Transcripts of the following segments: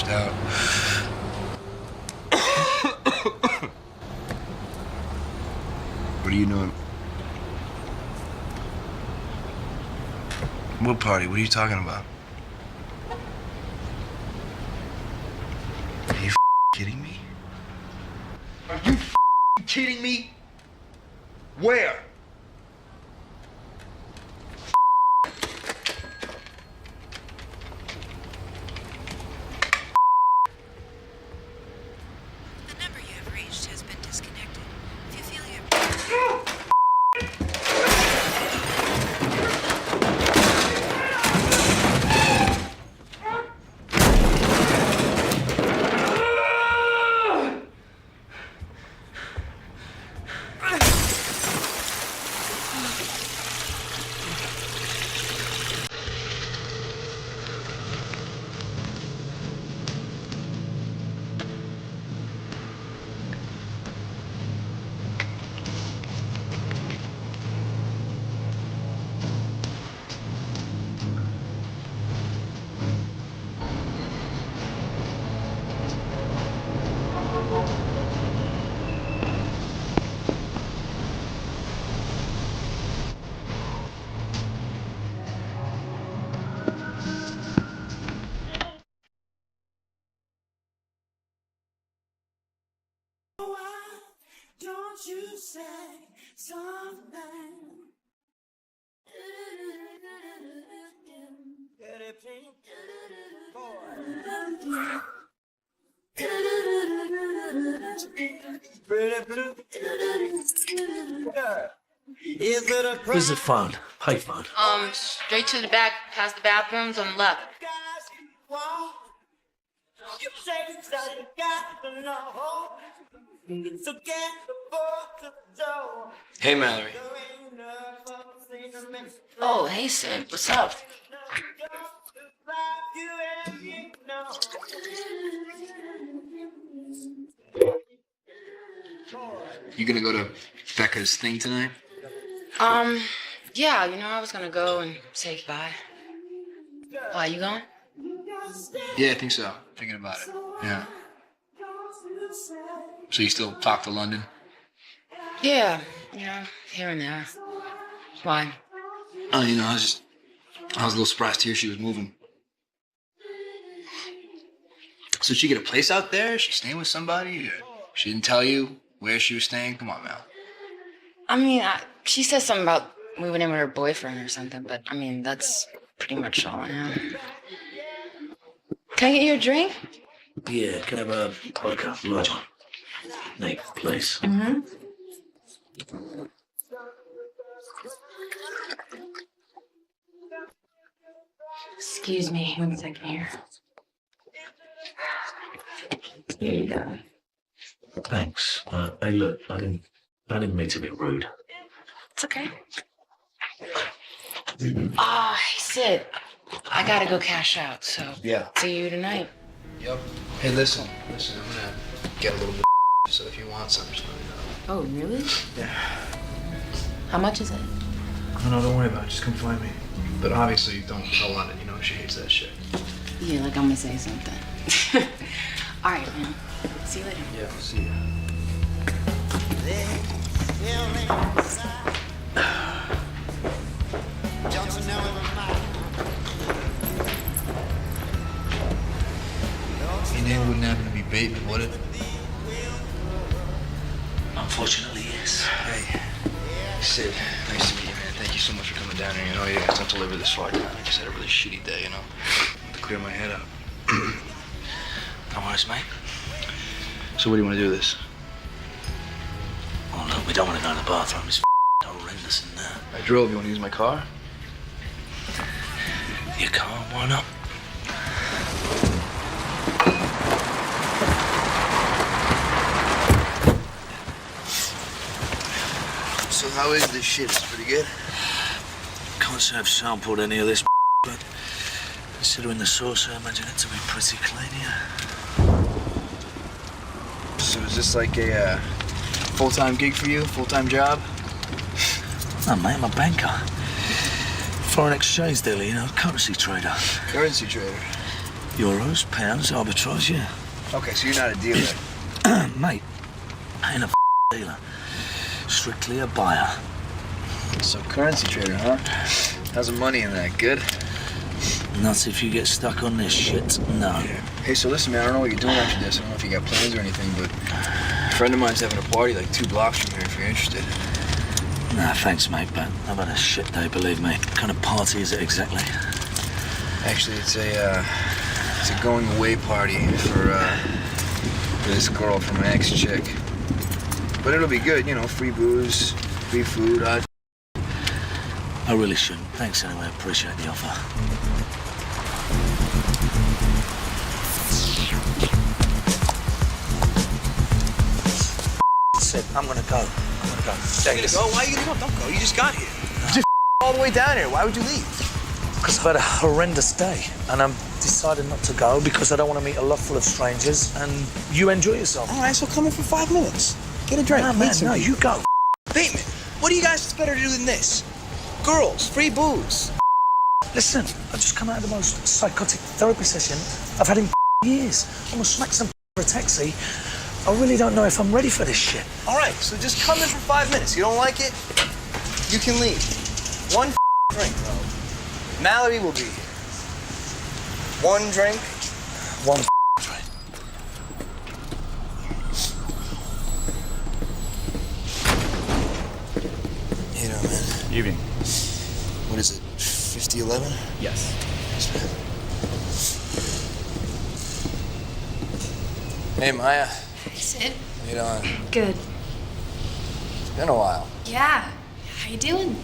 washed out. What are you doing? What party? What are you talking about? Are you kidding me? Are you kidding me? Where? The number you have reached has been disconnected. If you feel your... Don't you say something? Where's the phone? Pay phone. Straight to the back, past the bathrooms on the left. Hey, Mallory. Oh, hey, Sid, what's up? You gonna go to Becca's thing tonight? Yeah, I was gonna go and say goodbye. Why, you going? Yeah, I think so. Thinking about it. Yeah. So you still talk to London? Yeah, here and there. Why? Oh, I was a little surprised to hear she was moving. So did she get a place out there? Is she staying with somebody? Or she didn't tell you where she was staying? Come on, Mal. I mean, she said something about moving in with her boyfriend or something, but I mean, that's pretty much all I know. Can I get you a drink? Yeah, can I have a vodka? Large one. Nate, please. Mm-hmm. Excuse me, 1 second here. Here you go. Thanks. Hey, look, I didn't mean to be rude. It's okay. Hey, Sid, I gotta go cash out, so Yeah. see you tonight. Yep. Hey, listen, I'm gonna get a little bit so if you want something, just let me know. Oh, really? Yeah. How much is it? No, don't worry about it. Just come find me. But obviously, don't tell London. She hates that shit. Yeah, like I'm gonna say something. All right, man. See you later. Yeah, I'll see you. Your name wouldn't happen to be Bateman, would it? Unfortunately, yes. Hey, Sid, nice to meet you, man. Thank you so much for coming down here. You guys don't deliver this far down. I just had a really shitty day, to clear my head up. No worries, mate. So what do you want to do with this? Oh, look, we don't want to go in the bathroom. It's horrendous in there. I drove. You want to use my car? Your car, why not? So how is this shit? It's pretty good? Can't say I've sampled any of this, but considering the sauce, I imagine it to be pretty clean, yeah. So is this like a full-time gig for you? Full-time job? No, mate, I'm a banker. Foreign exchange dealer, currency trader. Currency trader? Euros, pounds, arbitrage, yeah. Okay, so you're not a dealer. Mate, I ain't a dealer. Strictly a buyer. So currency trader, huh? How's the money in that? Good? Not if you get stuck on this shit, no. Hey, so listen, man, I don't know what you're doing after this. I don't know if you got plans or anything, but a friend of mine's having a party like 2 blocks from here if you're interested. Nah, thanks, mate, but I've had a shit day, believe me. What kind of party is it exactly? Actually, it's a going away party for this girl from an ex-chick. But it'll be good, you know, free booze, free food. I really shouldn't. Thanks anyway, I appreciate the offer. Sid, I'm gonna go. You're gonna go? Why are you gonna go? Don't go. You just got here. You just all the way down here. Why would you leave? Because I've had a horrendous day, and I'm decided not to go because I don't want to meet a lot full of strangers, and you enjoy yourself. All right, so come in for 5 minutes. Get a drink. Nah, man, no, you go. Bateman, what do you guys better do than this? Girls, free booze. Listen, I've just come out of the most psychotic therapy session I've had in years. Almost smacked some for a taxi. I really don't know if I'm ready for this shit. All right, so just come in for 5 minutes. You don't like it? You can leave. 1 drink, bro. Mallory will be here. 1 drink. 1 drink. You know, man. Evening. What is it, 50-11? Yes. Yes, man. Hey, Maya. Hey, Sid. How you doing? Good. It's been a while. Yeah. How you doing?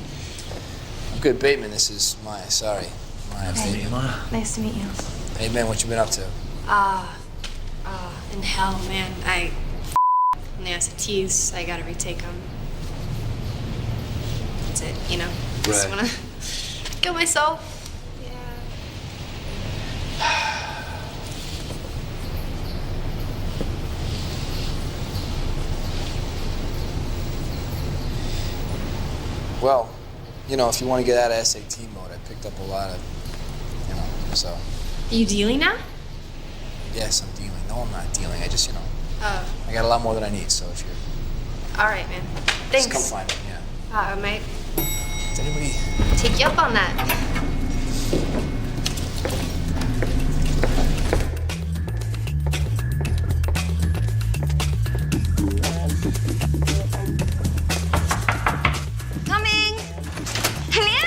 I'm good, Bateman. This is Maya. Sorry. Maya. Hey. Maya. Nice to meet you. Hey, man, what you been up to? In hell, man. On the SATs, I gotta retake them. That's it, you know? Just Right. wanna kill myself. Yeah. Well, you know, if you want to get out of SAT mode, I picked up a lot of, you know, so. Are you dealing now? Yes, I'm dealing. No, I'm not dealing. I just, you know, Oh. I got a lot more than I need, so if you're, All right, man. Thanks. just come find me, yeah. I might Does anybody? take you up on that. Coming! Hello!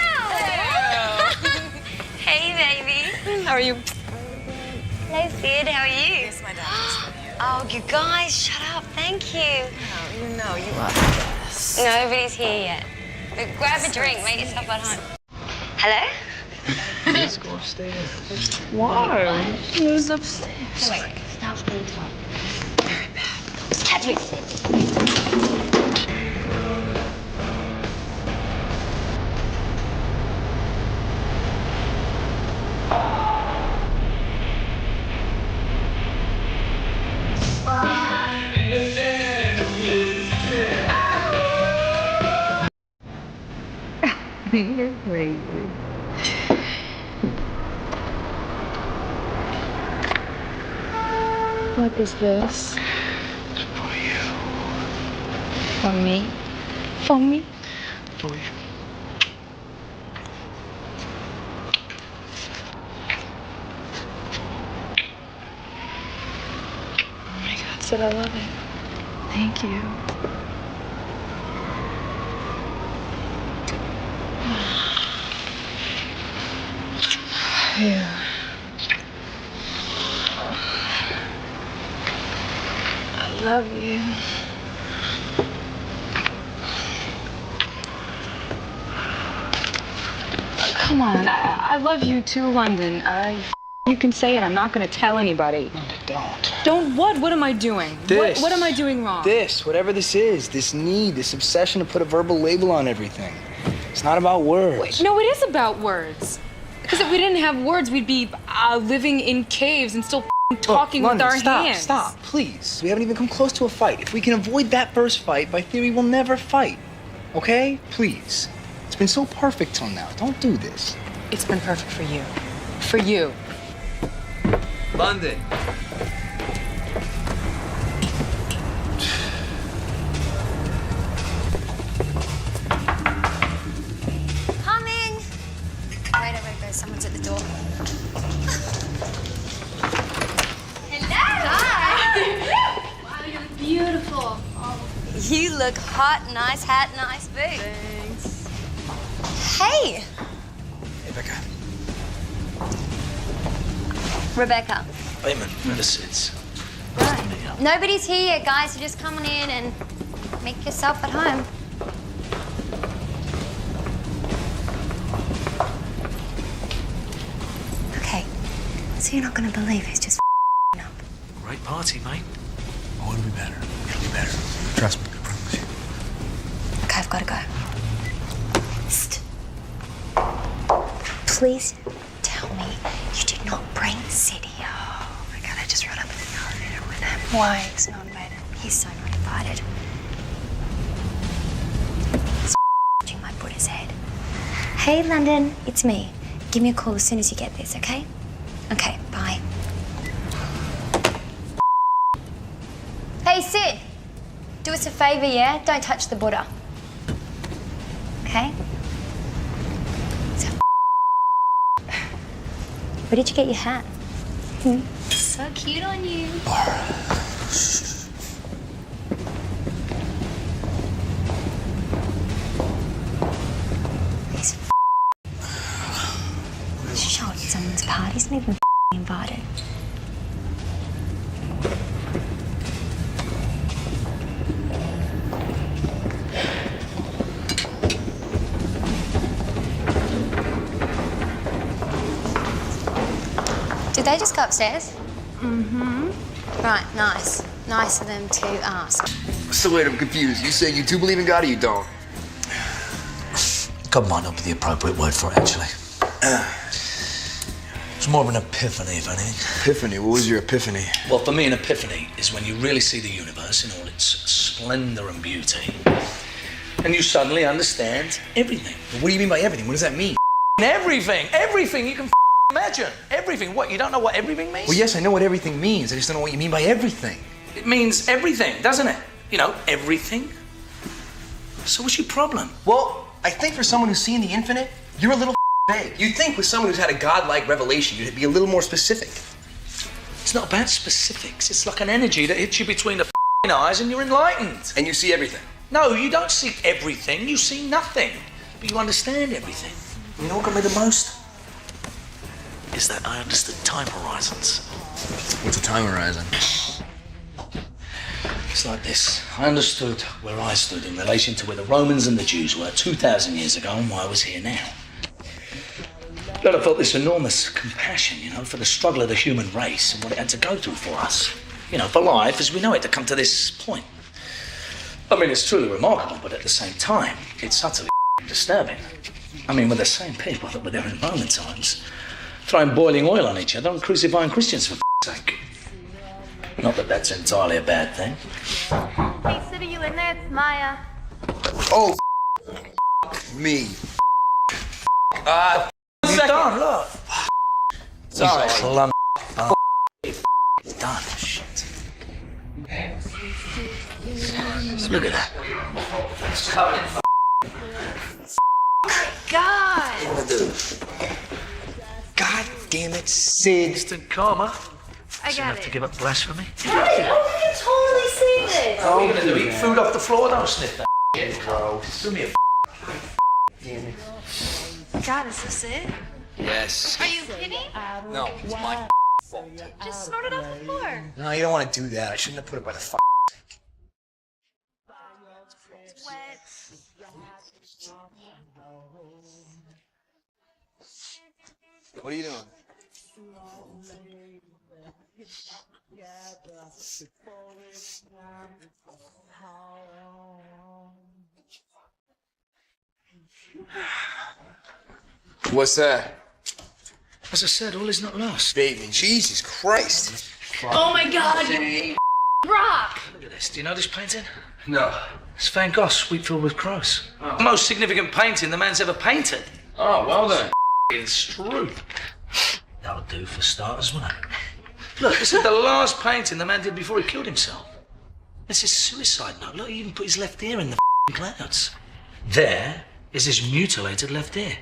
Hey, baby. How are you? Hello, Sid. How are you? Yes, my dad. Oh, you guys, shut up. Thank you. You know you are the best. Nobody's here yet. But grab a drink. Make yourself at home. Hello? Let's go upstairs. Why? Who's upstairs? Wait, stop being talk. Catch me, Sid. You're crazy. What is this? It's for you. For me? For me? For you. Oh my God, Sid, I love it. Thank you. Yeah. I love you. Come on, I love you too, London. You can say it. I'm not gonna tell anybody. Don't. Don't what? What am I doing? This. What am I doing wrong? This, whatever this is, this need, this obsession to put a verbal label on everything. It's not about words. No, it is about words. Because if we didn't have words, we'd be living in caves and still talking Look, with London, our hands. Stop, please. We haven't even come close to a fight. If we can avoid that first fight, by theory, we'll never fight. Okay? Please. It's been so perfect till now. Don't do this. It's been perfect for you. For you. London. Coming! Wait, someone's at the door. Hello! Hi! Wow, you're beautiful. You look hot, nice hat, nice boots. Thanks. Hey, Hey, Becca. Rebecca. Raymond, never sits. Right. Nobody's here yet, guys, so just come on in and make yourself at home. Okay, so you're not gonna believe who's just up. Great party, mate. Oh, it'll be better. It'll be better. Trust me, I promise you. Okay, I've gotta go. Psst. Please tell me you did not bring Sid here. Oh my god, I just rode up in an elevator with him. Why? He's not invited. He's so not invited. He might put his head. Hey, London, it's me. Give me a call as soon as you get this, okay? Okay, bye. Hey, Sid. Do us a favor, yeah? Don't touch the Buddha. Okay? So, where did you get your hat? So cute on you. He's showing someone's party. He's not even invited. Did they just go upstairs? Mm-hmm. Right, nice. Nice of them to ask. So wait, I'm confused. You say you do believe in God or you don't? God might not be the appropriate word for it, actually. It's more of an epiphany, if anything. Epiphany? What was your epiphany? Well, for me, an epiphany is when you really see the universe in all its splendor and beauty, and you suddenly understand everything. What do you mean by everything? What does that mean? Everything! Everything you can imagine. Everything. What, you don't know what everything means? Well, yes, I know what everything means. I just don't know what you mean by everything. It means everything, doesn't it? You know, everything. So what's your problem? Well, I think for someone who's seen the infinite, you're a little vague. You'd think with someone who's had a godlike revelation, you'd be a little more specific. It's not about specifics. It's like an energy that hits you between the eyes and you're enlightened. And you see everything. No, you don't see everything. You see nothing. But you understand everything. You know what got me the most? Is that I understood time horizons. What's a time horizon? It's like this. I understood where I stood in relation to where the Romans and the Jews were 2,000 years ago and why I was here now. But I felt this enormous compassion, you know, for the struggle of the human race and what it had to go through for us. You know, for life as we know it to come to this point. I mean, it's truly remarkable, but at the same time, it's utterly disturbing. I mean, we're the same people that were there in Roman times, throwing boiling oil on each other and crucifying Christians for sake. Not that that's entirely a bad thing. Hey, Sid, are you in there? It's Maya. Oh, me. You're done, look. Sorry. Plum. Done. Shit. Look at that. God! What do I do? God damn it, Sid. Instant karma. I So you got have to it. give up blasphemy. Hey, oh, you totally see this. What are you gonna do? Eat food off the floor? Don't sniff that shit, bro. Do me a God, is this it? Yes. Are you kidding? No, it's my fault. Just snort it off the floor. No, you don't want to do that. I shouldn't have put it by the sink. It's wet. What are you doing? What's that? As I said, all is not lost. Baby, Jesus Christ. Oh my God, you rock! Look at this. Do you know this painting? No. It's Van Gogh's Sweet Filled with Crows. The most significant painting the man's ever painted. Oh, well then. It's true. That'll do for starters, won't it? Look, this is the last painting the man did before he killed himself. This is suicide note. Look, he even put his left ear in the clouds. There is his mutilated left ear.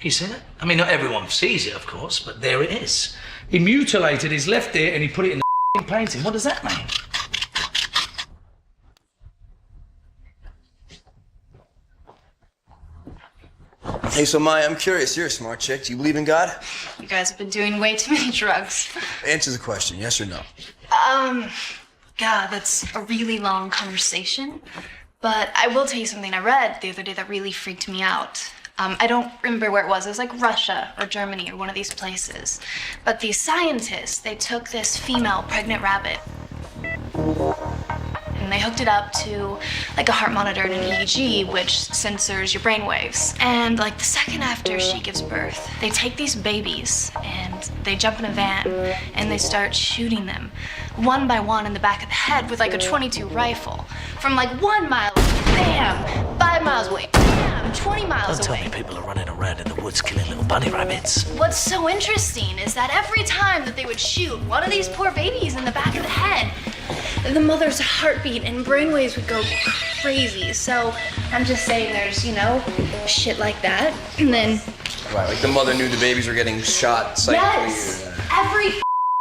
You see it? I mean, not everyone sees it, of course, but there it is. He mutilated his left ear and he put it in the painting. What does that mean? Hey, so Maya, I'm curious. You're a smart chick. Do you believe in God? You guys have been doing way too many drugs. Answer the question, yes or no. God, that's a really long conversation. But I will tell you something I read the other day that really freaked me out. I don't remember where it was. It was like Russia or Germany or one of these places. But these scientists, they took this female pregnant rabbit and they hooked it up to like a heart monitor and an EEG, which censors your brain waves. And like the second after she gives birth, they take these babies and they jump in a van and they start shooting them one by one in the back of the head with like a .22 rifle. From like 1 mile, bam, 5 miles away, bam, 20 miles Don't away. tell me people are running around in the woods killing little bunny rabbits. What's so interesting is that every time that they would shoot one of these poor babies in the back of the head, the mother's heartbeat and brainwaves would go crazy. So I'm just saying there's, you know, shit like that. And then... Right, like the mother knew the babies were getting shot psychically. Yes! Every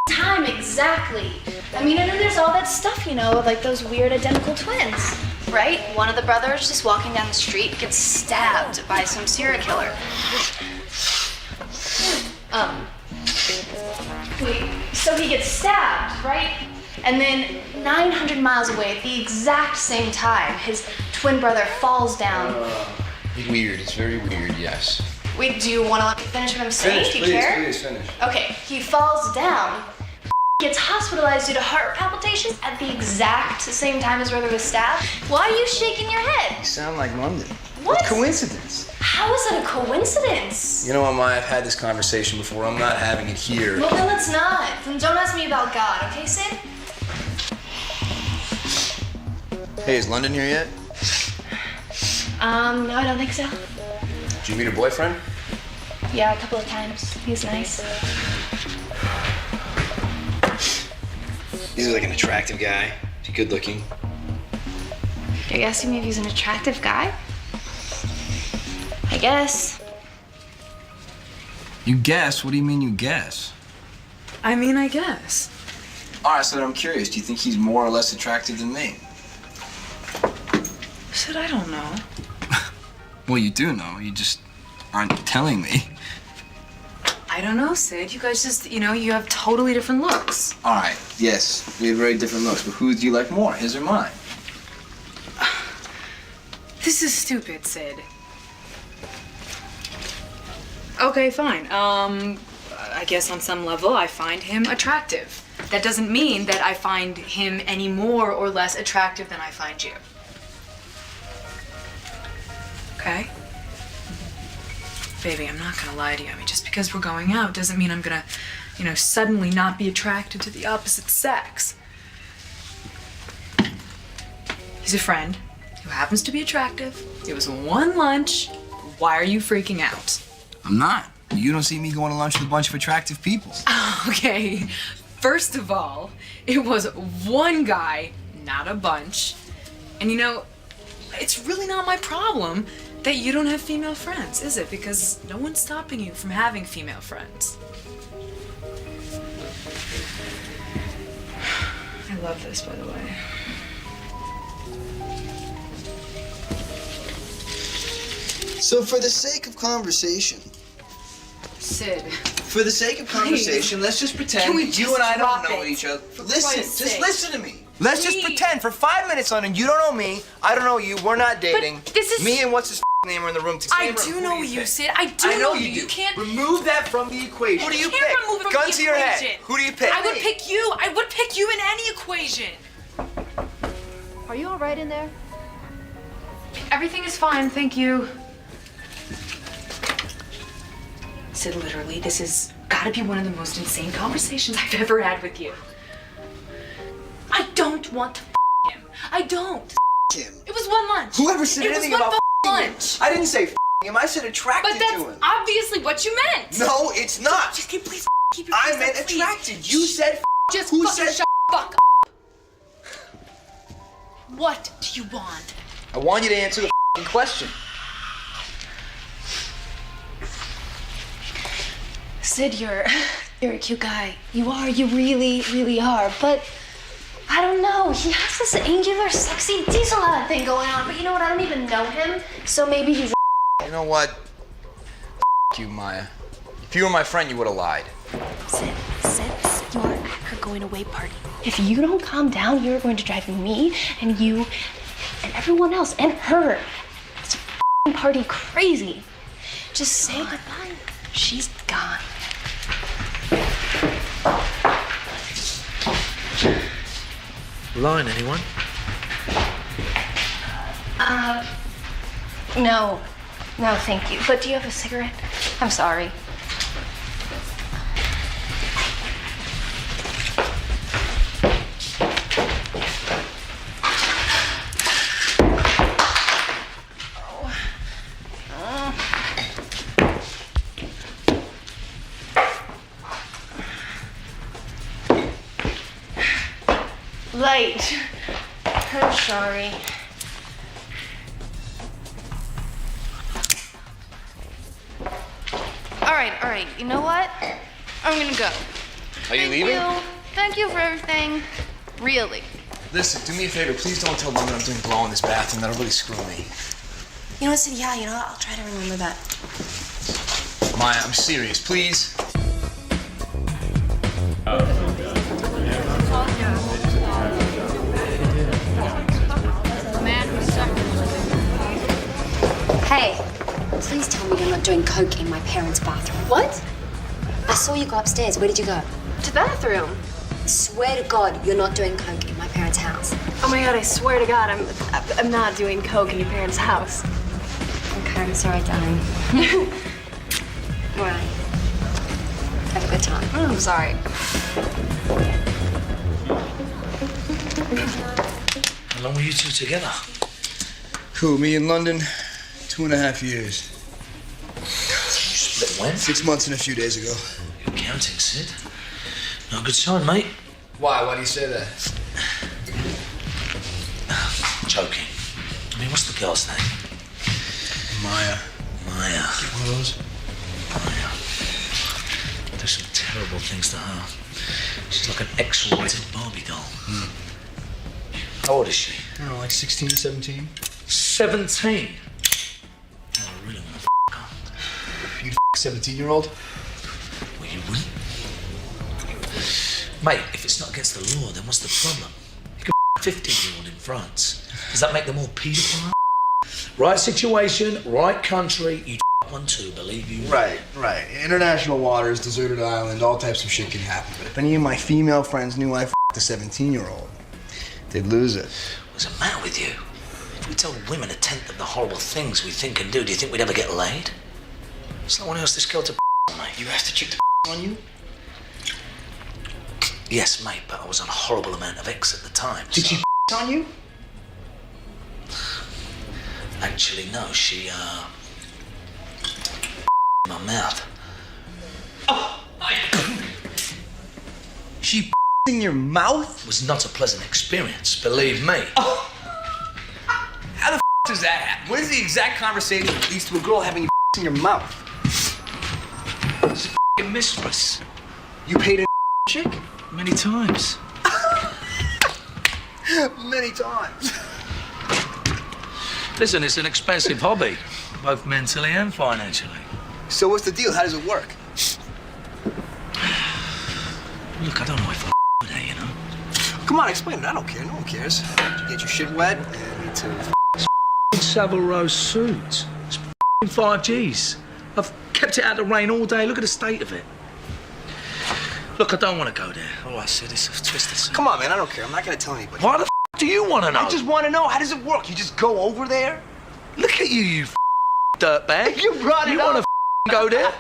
time, exactly. I mean, and then there's all that stuff, you know, like those weird identical twins, right? One of the brothers just walking down the street gets stabbed by some serial killer. Wait, so he gets stabbed, right? And then 900 miles away at the exact same time, his twin brother falls down. Weird, it's very weird, yes. Wait, do you want to let me finish what I'm saying? Do you care? Please, finish. Okay, he falls down, gets hospitalized due to heart palpitations at the exact same time his brother was stabbed. Why are you shaking your head? You sound like London. What? Coincidence. How is it a coincidence? You know what, Maya, I've had this conversation before. I'm not having it here. Well, then let's not. Then don't ask me about God, okay, Sid? Hey, is London here yet? No, I don't think so. Did you meet her boyfriend? Yeah, a couple of times. He's nice. He's like an attractive guy. Is he good looking? Are you asking me if he's an attractive guy? I guess. You guess? What do you mean you guess? I mean, I guess. All right, so then I'm curious. Do you think he's more or less attractive than me? Sid, I don't know. Well, you do know. You just aren't telling me. I don't know, Sid. You guys just, you know, you have totally different looks. All right, yes, we have very different looks, but who do you like more, his or mine? This is stupid, Sid. Okay, fine. I guess on some level I find him attractive. That doesn't mean that I find him any more or less attractive than I find you. Okay? Baby, I'm not gonna lie to you. I mean, just because we're going out doesn't mean I'm gonna, you know, suddenly not be attracted to the opposite sex. He's a friend who happens to be attractive. It was one lunch. Why are you freaking out? I'm not. You don't see me going to lunch with a bunch of attractive people. Okay, first of all, it was one guy, not a bunch. And you know, it's really not my problem that you don't have female friends, is it? Because no one's stopping you from having female friends. I love this, by the way. So for the sake of conversation, Sid. For the sake of conversation, let's just pretend Can we you just and I don't drop know it? each other. For Listen, Christ's just sake. listen to me. Let's just Please. pretend for 5 minutes on and you don't know me, I don't know you, we're not dating. this is- Me and what's his name are in the room together. I do know you, Sid. I do I know you do. You can't. Remove that from the equation. Who do you can't pick? remove it from Gun the to your head. equation. Who do you pick? I would Me. pick you. I would pick you in any equation. Are you all right in there? Everything is fine, thank you. Sid, literally, this has gotta be one of the most insane conversations I've ever had with you. I don't want to him. I don't. Him. It was one lunch. Whoever said anything it was about one him? lunch. I didn't say him. I said attracted But that's to him. obviously what you meant. No, it's not. Just can you please keep your I voice meant up, please. attracted. You said Just Who fucking said shut the fuck up. What do you want? I want you to answer the question. Sid, you're a cute guy. You are, you really are. But I don't know. He has this angular, sexy diesel head thing going on. But you know what? I don't even know him. So maybe he's You know what? You, Maya. If you were my friend, you would have lied. Sid, you are at her going away party. If you don't calm down, you're going to drive me and you and everyone else and her. It's a party crazy. Just say goodbye. She's gone. Line, anyone? No. No, thank you. But do you have a cigarette? I'm sorry. Late. I'm sorry. All right. You know what? I'm gonna go. Are you leaving? Thank you for everything. Really. Listen, do me a favor. Please don't tell Mom that I'm doing blow in this bathroom. That'll really screw me. You know what, Sid? Yeah, I'll try to remember that. Maya, I'm serious. Please. Hey, please tell me you're not doing coke in my parents' bathroom. What? I saw you go upstairs. Where did you go? To the bathroom. I swear to God, you're not doing coke in my parents' house. Oh my God! I swear to God, I'm not doing coke in your parents' house. Okay, I'm sorry, darling. All right. Have a good time. I'm sorry. How long were you two together? Who, me in London? 2.5 years. You split when? 6 months and a few days ago. You're counting, Sid. No good sign, mate. Why? Why do you say that? Joking. I mean, what's the girl's name? Maya. Maya. Get one of those? Maya. Do some terrible things to her. She's like an X-rated Barbie doll. How old is she? I don't know, like 16, 17. 17. Oh, I really want to her. You'd 17-year-old? Well, you wouldn't. Mate, if it's not against the law, then what's the problem? You can 15-year-old in France. Does that make them all paedophile? Right situation, right country, you'd one too, believe you. Right. International waters, deserted island, all types of shit can happen. But if any of my female friends knew I a 17-year-old, they'd lose it. What's the matter with you? If we told women 1/10 of the horrible things we think and do you think we'd ever get laid? There's no one else this girl to mate. You asked the chick to on you? Yes, mate, but I was on a horrible amount of X at the time. Did she on you? Actually, no, she, my mouth. She in your mouth? It was not a pleasant experience, believe me. How the does that happen? What is the exact conversation that leads to a girl having in your mouth? She's a mistress. You paid a chick? Many times. Many times. Listen, it's an expensive hobby, both mentally and financially. So what's the deal? How does it work? Look, I don't know if I'm with her, you know. Come on, explain it. I don't care. No one cares. You get your shit wet, and me too. Savile Row suit. It's 5 Gs. I've kept it out of the rain all day. Look at the state of it. Look, I don't want to go there. All right, Sid, it's a twisted suit. Come on, man. I don't care. I'm not gonna tell anybody. Why the do you want to know? I just want to know. How does it work? You just go over there? Look at you dirtbag. You brought it You up. want to go there?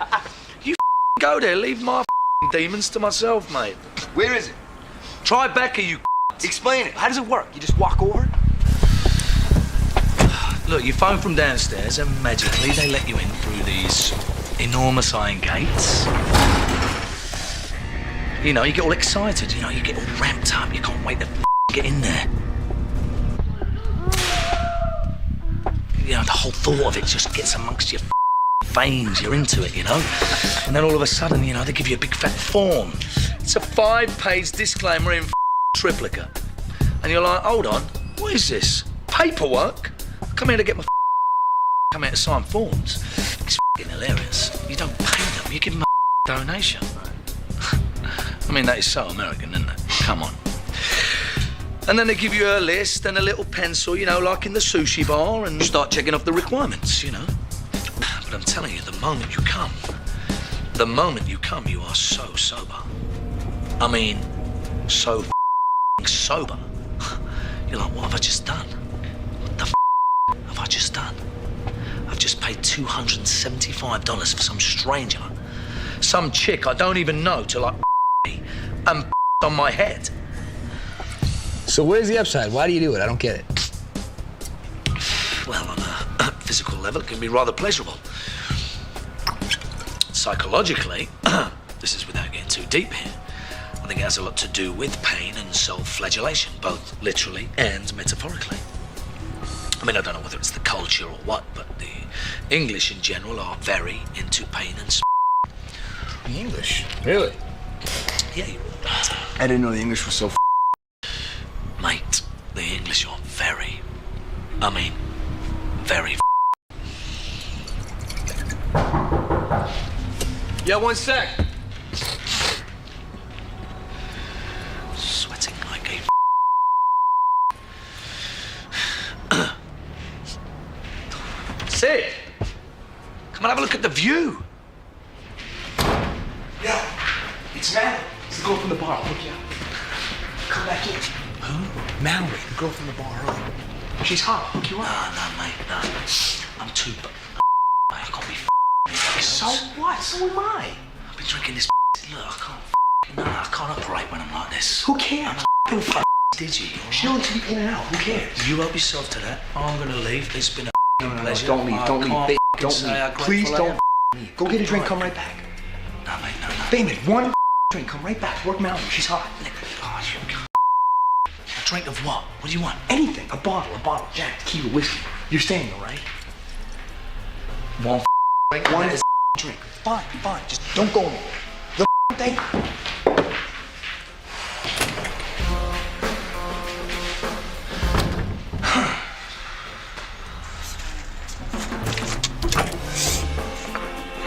You go there. Leave my demons to myself, mate. Where is it? Try Becca, you. Explain it. How does it work? You just walk over? Look, you phone from downstairs and magically they let you in through these enormous iron gates. You know, you get all excited, you know, you get all ramped up, you can't wait to get in there. You know, the whole thought of it just gets amongst your veins, you're into it, you know? And then all of a sudden, you know, they give you a big fat form. It's a 5-page disclaimer in triplicate. And you're like, hold on, what is this? Paperwork? I come here to get my come here to sign forms. It's hilarious. You don't pay them, you give them a donation. I mean, that is so American, isn't it? Come on. And then they give you a list and a little pencil, you know, like in the sushi bar, and start checking off the requirements, you know. But I'm telling you, the moment you come, you are so sober. I mean, so sober. You're like, what have I just done? What the have I just done? I've just paid $275 for some stranger. Some chick I don't even know to like me and on my head. So where's the upside? Why do you do it? I don't get it. Well, on a physical level, it can be rather pleasurable. Psychologically, this is without getting too deep here, I think it has a lot to do with pain and self-flagellation, both literally and metaphorically. I mean, I don't know whether it's the culture or what, but the English in general are very into pain and The English? Really? Yeah, I didn't know the English was so mate, the English are very, very Yeah, one sec. sweating like a Sid, come and have a look at the view. Yeah, it's Mallory. It's the girl from the bar. I'll hook you up. Come back in. Who? Mallory, the girl from the bar earlier. She's hot. I'll hook you up. No, mate, no. I'm too I can't be So what? So am I. I've been drinking this look, I can't operate when I'm like this. Who cares? I'm did you? She don't be in and out. Who cares? You help yourself to that. I'm gonna leave. It's been a pleasure. Don't leave. Don't leave. Babe, don't say how leave. grateful Please I don't am. leave. Go get a drink. Come right back. No, mate, no. Bateman, one drink. Come right back. Work Mallory. She's hot. Oh, a drink of what? What do you want? Anything. A bottle. Jack, tequila, whiskey. You're staying though, right? One drink? One drink. Fine. Just don't go anywhere. The thing.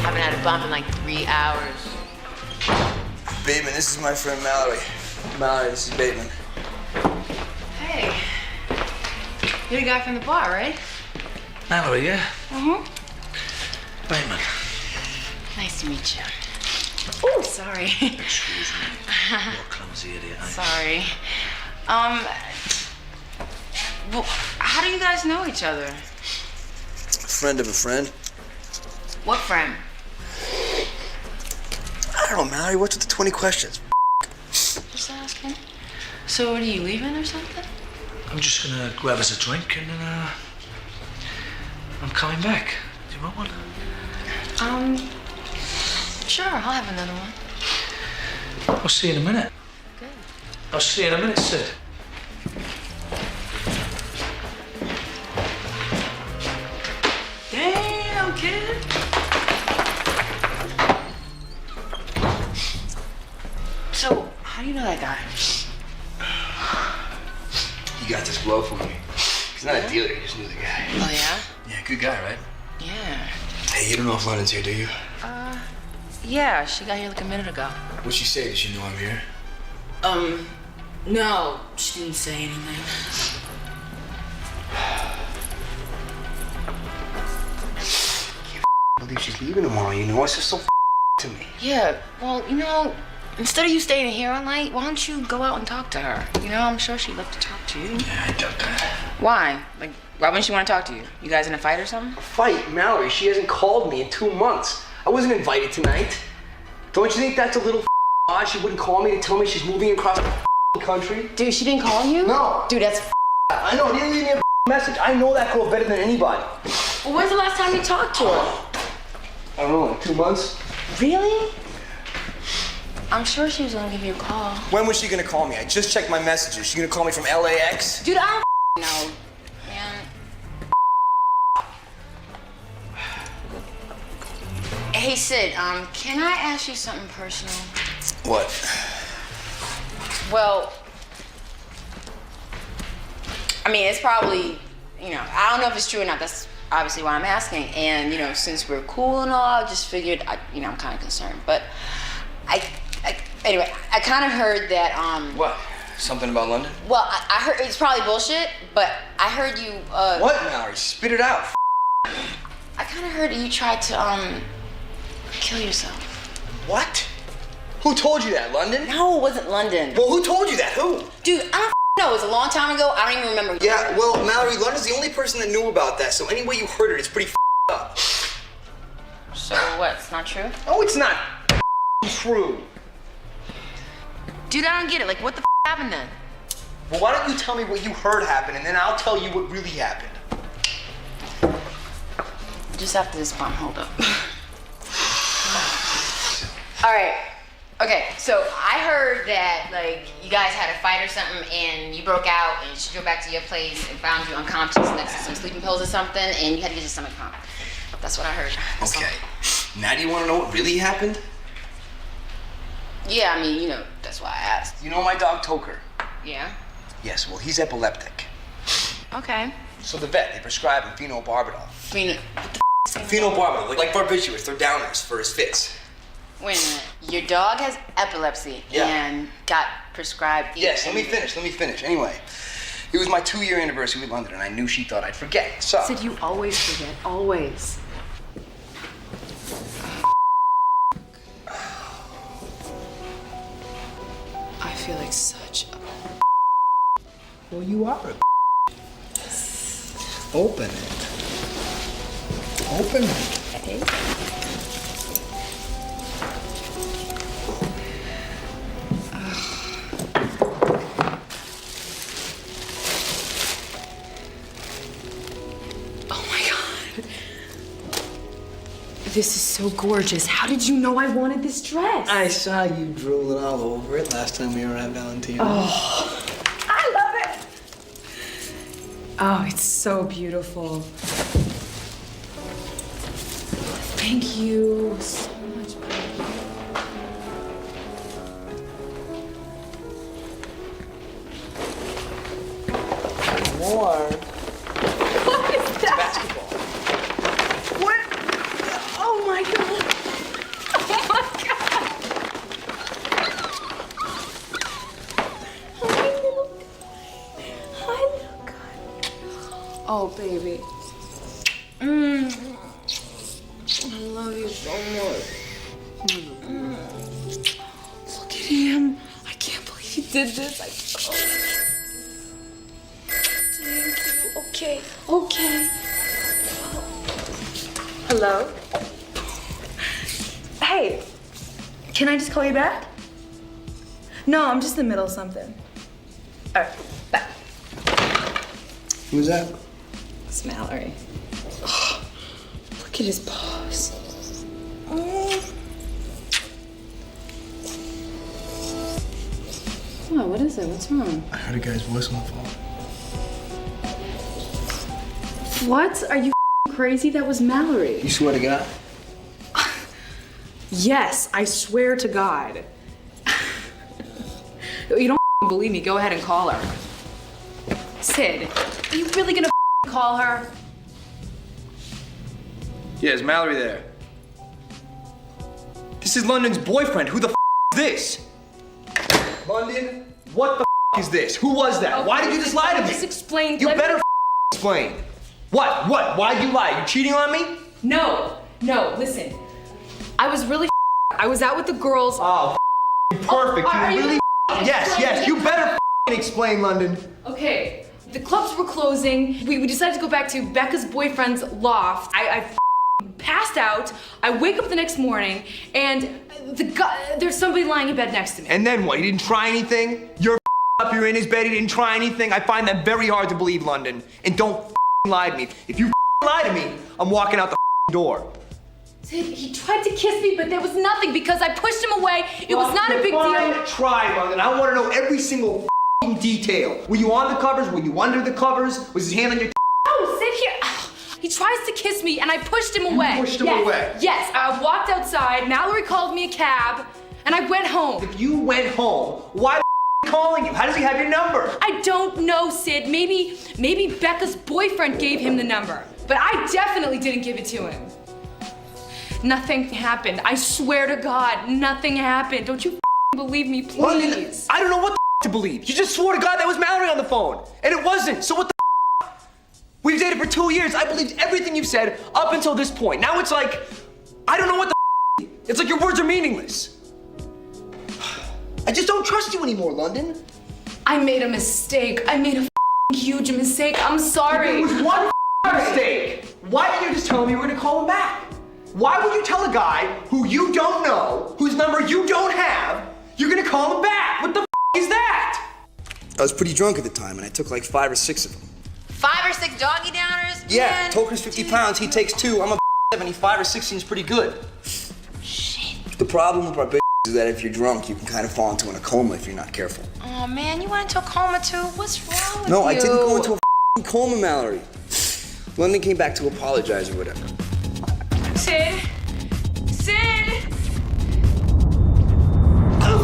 Haven't had a bump in like 3 hours. Bateman, this is my friend Mallory. Mallory, this is Bateman. Hey. You're the guy from the bar, right? Mallory, yeah? Mm-hmm. Bateman. Nice to meet you. Oh, sorry. Excuse me. You're a clumsy idiot, eh? Sorry. Well, how do you guys know each other? Friend of a friend. What friend? I don't know, Mallory. What's with the 20 questions? Just asking. So, what are you leaving or something? I'm just gonna grab us a drink and then, I'm coming back. Do you want one? Sure, I'll have another one. I'll see you in a minute. Good. I'll see you in a minute, Sid. Damn, kid. So, how do you know that guy? He got this blow from me. He's not a dealer. He just knew the guy. Oh, yeah? Yeah, good guy, right? Yeah. Hey, you don't know if London's here, do you? Yeah, she got here like a minute ago. What'd she say? Does she know I'm here? No, she didn't say anything. I believe she's leaving tomorrow, you know? It's just so to me. Yeah, well, you know, instead of you staying here all night, why don't you go out and talk to her? You know, I'm sure she'd love to talk to you. Yeah, I doubt that. Why? Like, why wouldn't she want to talk to you? You guys in a fight or something? A fight? Mallory, she hasn't called me in 2 months. I wasn't invited tonight. Don't you think that's a little odd? She wouldn't call me to tell me she's moving across the country? Dude, she didn't call you? No. Dude, that's I know, he didn't leave me a message. I know that girl better than anybody. Well, when's the last time you talked to her? I don't know, like 2 months? Really? I'm sure she was gonna give you a call. When was she gonna call me? I just checked my messages. She gonna call me from LAX? Dude, I don't know, man. Hey, Sid, can I ask you something personal? What? Well, I mean, it's probably, I don't know if it's true or not. That's obviously why I'm asking. And, since we're cool and all, I just figured, I'm kind of concerned. But anyway, I kind of heard that, What? Something about London? Well, I heard, it's probably bullshit, but I heard you, What, Mallory? Spit it out. I kind of heard you tried to, kill yourself. What? Who told you that, London? No, it wasn't London. Well, who told you that? Who? Dude, I don't know. It was a long time ago. I don't even remember. Yeah, well, Mallory, London's the only person that knew about that, so any way you heard it, it's pretty up. So what? It's not true? Oh, it's not true. Dude, I don't get it. Like, what the happened then? Well, why don't you tell me what you heard happen, and then I'll tell you what really happened. Just after this bomb, hold up. All right. Okay, so I heard that, you guys had a fight or something, and you broke out, and she drove back to your place and found you unconscious next to some sleeping pills or something, and you had to get your stomach pumped. That's what I heard. Okay. Now do you want to know what really happened? Yeah, I mean, that's why I asked. You know my dog Toker? Yeah? Yes, well, he's epileptic. Okay. So the vet, they prescribe him phenobarbital. What the Phenobarbital, like barbiturates, they're downers for his fits. Wait a minute. Your dog has epilepsy and got prescribed. Yes, let me finish. Anyway, it was my 2-year anniversary with London, and I knew she thought I'd forget, so. Sid, you always forget. Always. I feel like such a... Well, you are a Open it. Open it. Okay. This is so gorgeous. How did you know I wanted this dress? I saw you drooling all over it last time we were at Valentino. Oh, I love it. Oh, it's so beautiful. Thank you so much, baby. More. What is that? Basketball. What? Oh my god. Oh my god. Hi, little guy. Hi, little guy. Oh, baby. I love you so much. Look at him. I can't believe he did this. Thank you. Okay. Hello? Hey, can I just call you back? No, I'm just in the middle of something. All right, bye. Who's that? It's Mallory. Oh, look at his paws. What is it? What's wrong? I heard a guy's voice on the phone. What? Are you crazy? That was Mallory. You swear to God? Yes, I swear to God. You don't believe me, go ahead and call her. Sid, are you really gonna call her? Yeah, is Mallory there? This is London's boyfriend. Who the is this? London, what the is this? Who was that? Okay, Why did you just lie to me? Just explain. You better explain. What? Why'd you lie? You cheating on me? No, listen. I was really I was out with the girls. Oh, perfect. Are You you really? gonna Yes. You better explain, London. Okay, the clubs were closing. We decided to go back to Becca's boyfriend's loft. I passed out. I wake up the next morning and there's somebody lying in bed next to me. And then what? You didn't try anything? You're up. You're in his bed. He didn't try anything. I find that very hard to believe, London. And don't lie to me. If you lie to me, I'm walking out the door. Sid, he tried to kiss me, but there was nothing because I pushed him away. It was not a big deal. Try, London. I want to know every single detail. Were you on the covers? Were you under the covers? Was his hand on your No, sit here. He tries to kiss me, and I pushed him away. You pushed him away? Yes, I walked outside. Mallory called me a cab, and I went home. If you went home, why calling you? How does he have your number? I don't know, Sid. Maybe Becca's boyfriend gave him the number, but I definitely didn't give it to him. Nothing happened. I swear to God, nothing happened. Don't you believe me, please? London, I don't know what to believe. You just swore to God that was Mallory on the phone, and it wasn't. So what the We've dated for 2 years. I believed everything you've said up until this point. Now it's like, I don't know what the It's like your words are meaningless. I just don't trust you anymore, London. I made a mistake. I made a huge mistake. I'm sorry. It was one mistake. Why didn't you just tell me you were gonna call him back? Why would you tell a guy who you don't know, whose number you don't have, you're gonna call him back? What the is that? I was pretty drunk at the time, and I took like 5 or 6 of them. 5 or 6 doggy downers? Yeah, Man. Toker's 50 pounds, he takes 2. I'm a 75 or 6 seems pretty good. Shit. The problem with our is that if you're drunk, you can kind of fall into a coma if you're not careful. Oh man, you went into a coma too? What's wrong with you? No, I didn't go into a coma, Mallory. London came back to apologize or whatever. Sid! Sid!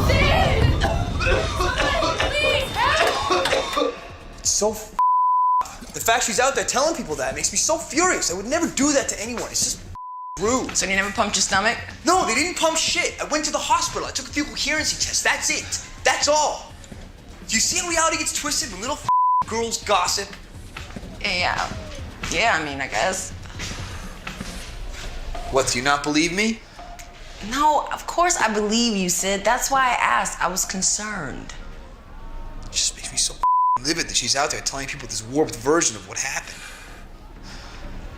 Sid! Please help! It's so the fact she's out there telling people that makes me so furious. I would never do that to anyone. It's just rude. So you never pumped your stomach? No, they didn't pump shit. I went to the hospital. I took a few coherency tests. That's it. That's all. Do you see how reality gets twisted when little girls gossip? Yeah. Yeah, I mean, I guess. What, do you not believe me? No, of course I believe you, Sid. That's why I asked. I was concerned. It just makes me so livid that she's out there telling people this warped version of what happened.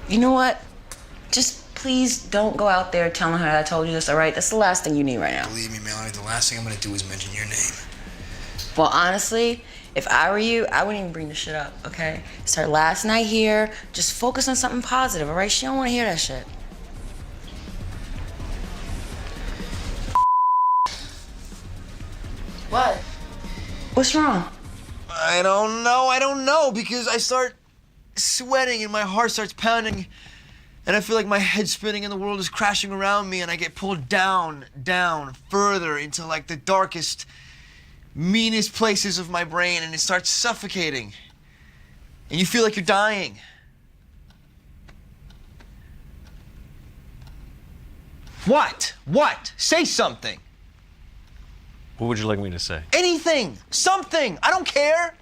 You know what? Just please don't go out there telling her I told you this, all right? That's the last thing you need right now. Believe me, Mallory, the last thing I'm gonna do is mention your name. Well, honestly, if I were you, I wouldn't even bring this shit up, okay? It's her last night here. Just focus on something positive, all right? She don't want to hear that shit. What? What's wrong? I don't know, because I start sweating and my heart starts pounding and I feel like my head's spinning and the world is crashing around me and I get pulled down, further into like the darkest, meanest places of my brain and it starts suffocating. And you feel like you're dying. What? Say something. What would you like me to say? Anything, something, I don't care.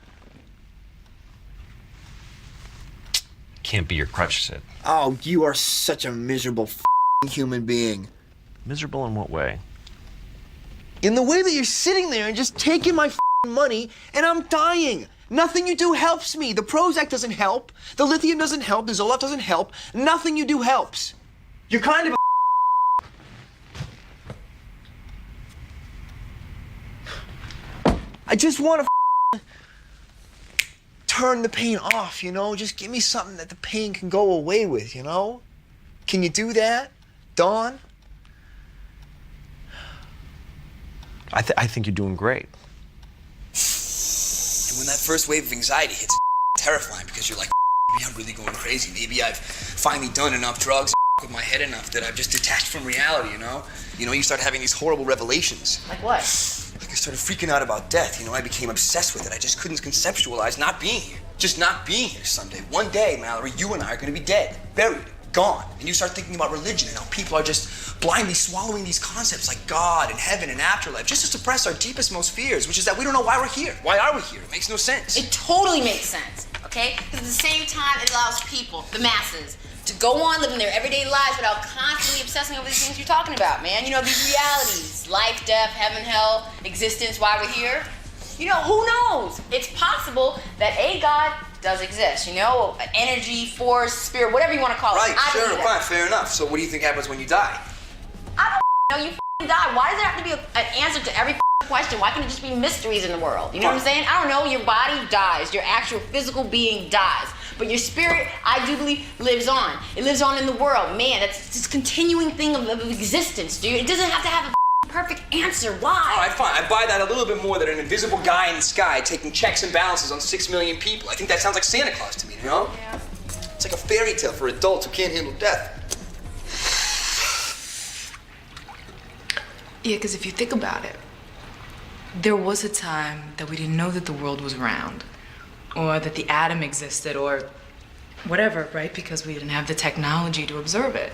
Can't be your crutch, Sid. Oh, you are such a miserable human being. Miserable in what way? In the way that you're sitting there and just taking my money and I'm dying. Nothing you do helps me. The Prozac doesn't help. The lithium doesn't help. The Zoloft doesn't help. Nothing you do helps. You're kind of a I just want to turn the pain off, you know? Just give me something that the pain can go away with, you know? Can you do that, Dawn? I think you're doing great. And when that first wave of anxiety hits, it's terrifying because you're like, maybe I'm really going crazy. Maybe I've finally done enough drugs with my head enough that I've just detached from reality, you know? You know, you start having these horrible revelations. Like what? Like I started freaking out about death, you know? I became obsessed with it. I just couldn't conceptualize not being here. Just not being here someday. One day, Mallory, you and I are gonna be dead, buried, gone. And you start thinking about religion and how people are just blindly swallowing these concepts like God and heaven and afterlife just to suppress our deepest, most fears, which is that we don't know why we're here. Why are we here? It makes no sense. It totally makes sense, okay? Because at the same time, it allows people, the masses, to go on living their everyday lives without constantly obsessing over these things you're talking about, man. You know, these realities, life, death, heaven, hell, existence, why we're here. You know, who knows? It's possible that a God does exist, you know? An energy, force, spirit, whatever you want to call it. Right, sure, fine, fair enough. So what do you think happens when you die? I don't know, you die. Why does there have to be an answer to every question? Why can't it just be mysteries in the world? You know what I'm saying? I don't know, your body dies, your actual physical being dies. But but your spirit, I do believe, lives on. It lives on in the world. Man, that's this continuing thing of existence, dude. It doesn't have to have a perfect answer. Why? All right, fine. I buy that a little bit more than an invisible guy in the sky taking checks and balances on 6 million people. I think that sounds like Santa Claus to me, you know? Yeah. It's like a fairy tale for adults who can't handle death. Yeah, because if you think about it, there was a time that we didn't know that the world was round, or that the atom existed, or whatever, right? Because we didn't have the technology to observe it.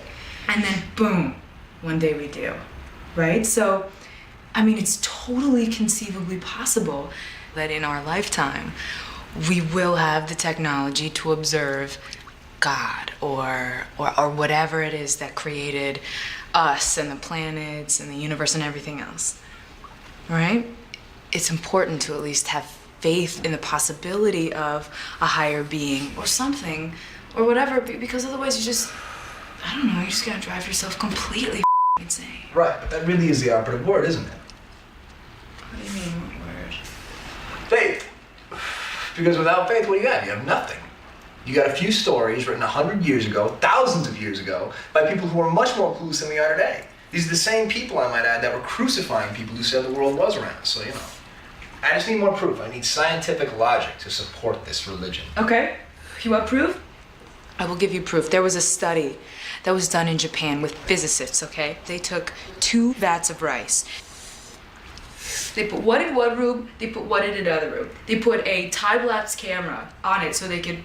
And then boom, one day we do, right? So, I mean, it's totally conceivably possible that in our lifetime, we will have the technology to observe God or whatever it is that created us and the planets and the universe and everything else, right? It's important to at least have faith in the possibility of a higher being or something or whatever, because otherwise you just, I don't know, you're just gonna drive yourself completely insane. Right, but that really is the operative word, isn't it? What do you mean, what word? Faith. Because without faith, what do you got? You have nothing. You got a few stories written 100 years ago, thousands of years ago, by people who were much more clueless than we are today. These are the same people, I might add, that were crucifying people who said the world was round. So, you know, I just need more proof. I need scientific logic to support this religion. Okay, you want proof? I will give you proof. There was a study that was done in Japan with physicists, okay? They took 2 vats of rice. They put one in one room, they put one in another room. They put a time-lapse camera on it so they could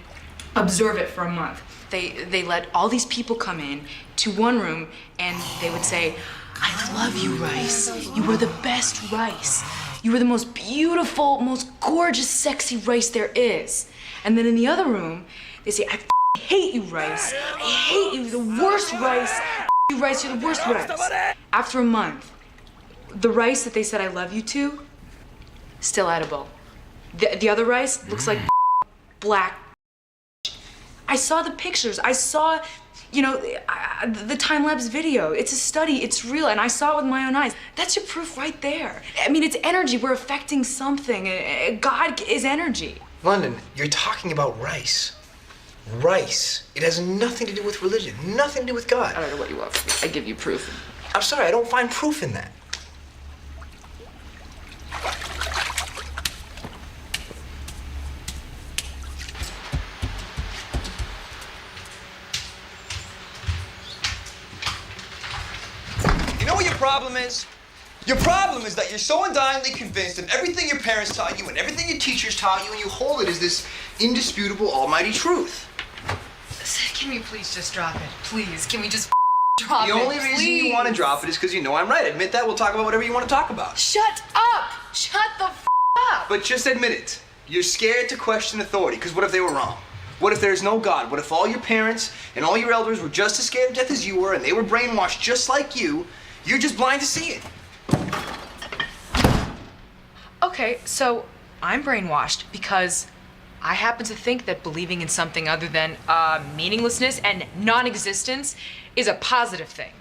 observe it for a month. They let all these people come in to one room and they would say, I love you, rice. You were the best rice. You were the most beautiful, most gorgeous, sexy rice there is. And then in the other room, they say, I hate you, rice. I hate you, you're the worst rice. You, rice, you're the worst rice. After a month, the rice that they said I love you to, still edible. The other rice looks like black. I saw the pictures. I saw, you know, the time-lapse video. It's a study. It's real. And I saw it with my own eyes. That's your proof right there. I mean, it's energy. We're affecting something. God is energy. London, you're talking about rice. Rice. It has nothing to do with religion. Nothing to do with God. I don't know what you want from me. I give you proof. I'm sorry, I don't find proof in that. You know what your problem is? Your problem is that you're so undyingly convinced of everything your parents taught you and everything your teachers taught you, and you hold it as this indisputable, almighty truth. Can we please just drop it? Please, can we just drop it? The only reason you want to drop it is because you know I'm right. Admit that, we'll talk about whatever you want to talk about. Shut up! Shut the up! But just admit it. You're scared to question authority, because what if they were wrong? What if there's no God? What if all your parents and all your elders were just as scared of death as you were, and they were brainwashed just like you? You're just blind to see it. Okay, so I'm brainwashed because I happen to think that believing in something other than meaninglessness and non-existence is a positive thing.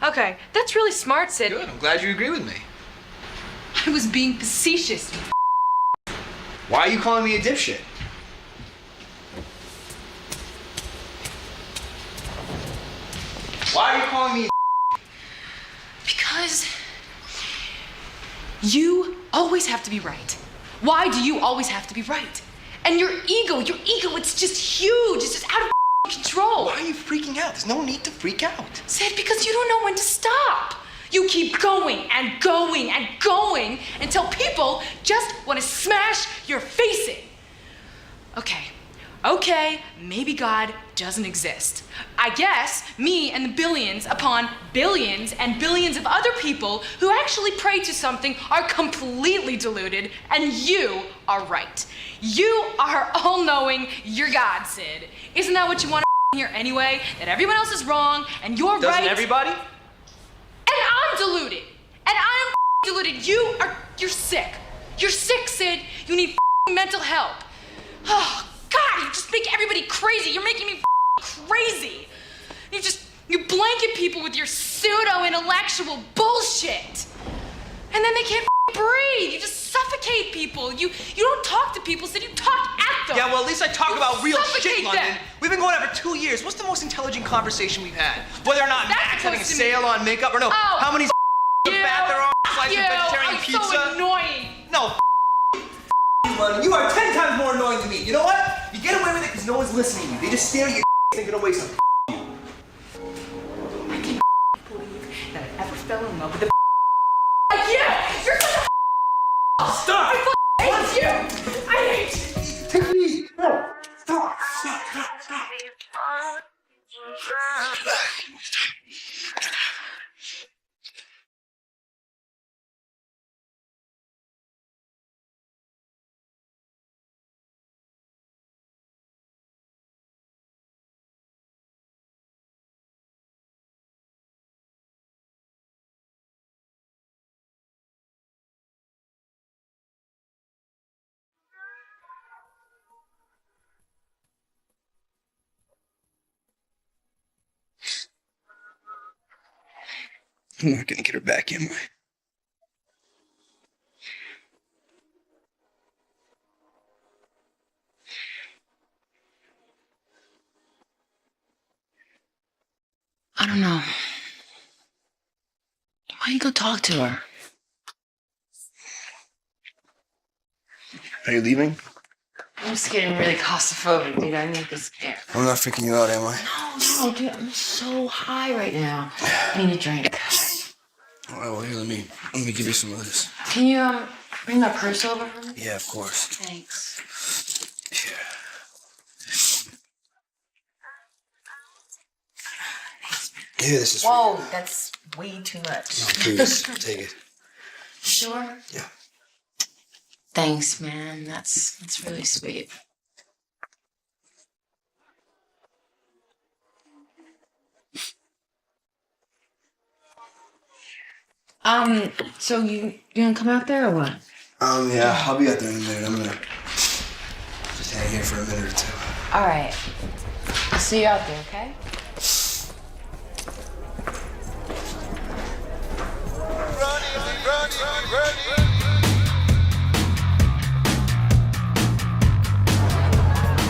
Okay, that's really smart, Sid. Good, I'm glad you agree with me. I was being facetious. Why are you calling me a dipshit? Why are you calling me a Because you always have to be right. Why do you always have to be right? And your ego, it's just huge. It's just out of control. Why are you freaking out? There's no need to freak out. Sid, because you don't know when to stop. You keep going and going and going until people just want to smash your face in. Okay, maybe God doesn't exist. I guess me and the billions upon billions and billions of other people who actually pray to something are completely deluded, and you are right. You are all-knowing, you're God, Sid. Isn't that what you want to hear anyway? That everyone else is wrong, and you're right? Doesn't everybody? And I'm deluded. And I'm deluded. You're sick. You're sick, Sid. You need mental help. Oh, God, you just make everybody crazy. You're making me crazy. You blanket people with your pseudo-intellectual bullshit. And then they can't breathe. You just suffocate people. You don't talk to people, so you talk at them. Yeah, well, at least I talk about real shit, suffocate London. them. We've been going on for 2 years. What's the most intelligent conversation we've had? Whether or not That's Mac's having a supposed to sale on makeup or no. Oh, How many fat there are, slices of vegetarian are pizza. so annoying. No, you, London. You are 10 times more annoying than me. You know what? You get away with it because no one's listening to you. They just stare at your thinking away some you. I can't believe that I ever fell in love with a like you. You're such a Stop! I hate you. I hate you. Take it easy. Stop. I'm not gonna get her back, am I? I don't know. Why don't you go talk to her? Are you leaving? I'm just getting really claustrophobic, dude. I need this air. I'm not freaking you out, am I? No, dude, I'm so high right now. I need a drink. All right, well, here, let me give you some of this. Can you, bring my purse over for me? Yeah, of course. Thanks. Here, this is for Whoa, that's way too much. you. No, please, take it. Sure? Yeah. Thanks, man. That's really sweet. So you gonna come out there or what? Yeah, I'll be out there in a minute. I'm gonna just hang here for a minute or two. All right. I'll see you out there, okay?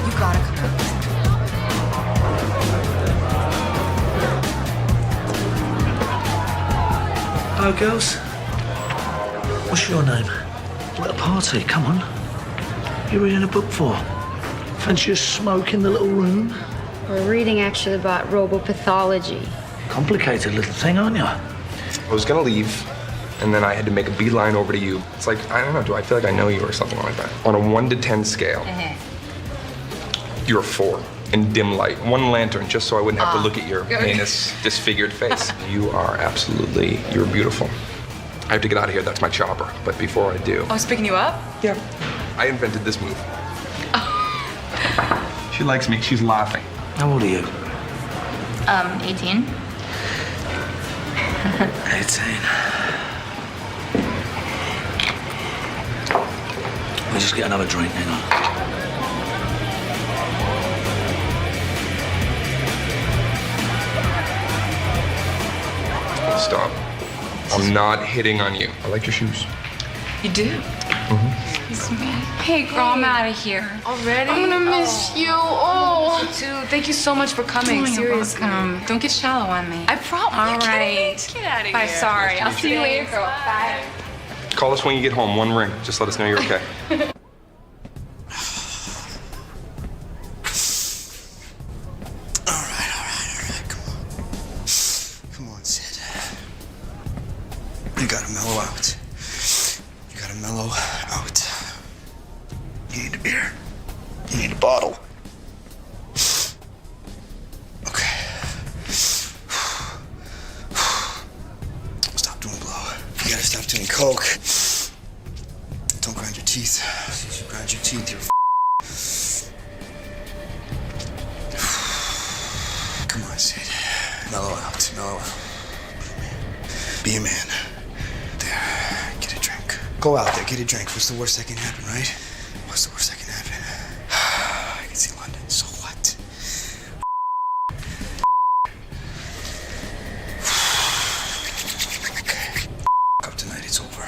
You gotta come out. Hello, girls. What's your name? Little party, come on. You're reading a book for? Fancy a smoke in the little room? We're reading actually about robopathology. Complicated little thing, aren't you? I was gonna leave, and then I had to make a beeline over to you. It's like, I don't know, do I feel like I know you or something like that? On a 1 to 10 scale, you're a 4 in dim light. 1 lantern, just so I wouldn't have to look at your heinous, disfigured face. You are absolutely, you're beautiful. I have to get out of here, that's my chopper. But before I do, I was picking you up? yeah, I invented this move. She likes me, she's laughing. How old are you? 18. 18. We'll just get another drink, hang on. Stop. I'm not hitting on you. I like your shoes. You do? Excuse me. Hey, girl, I'm out of here. Already? I'm gonna miss you. Oh. You too. Thank you so much for coming. Seriously. Don't get shallow on me. I promise. All right. Get out of Bye, here. sorry. I'll see you later, girl. Bye. Call us when you get home, 1 ring. Just let us know you're okay. All right. Come on, Sid. You gotta mellow out. You need a beer. You need a bottle. Okay. Stop doing blow. You gotta stop doing coke. Don't grind your teeth. If you grind your teeth, you're Come on, Sid. Mellow out. Be a man. There. Get a drink. Go out there, get a drink. What's the worst that can happen, right? What's the worst that can happen? I can see London. So what? Okay. Up tonight, it's over.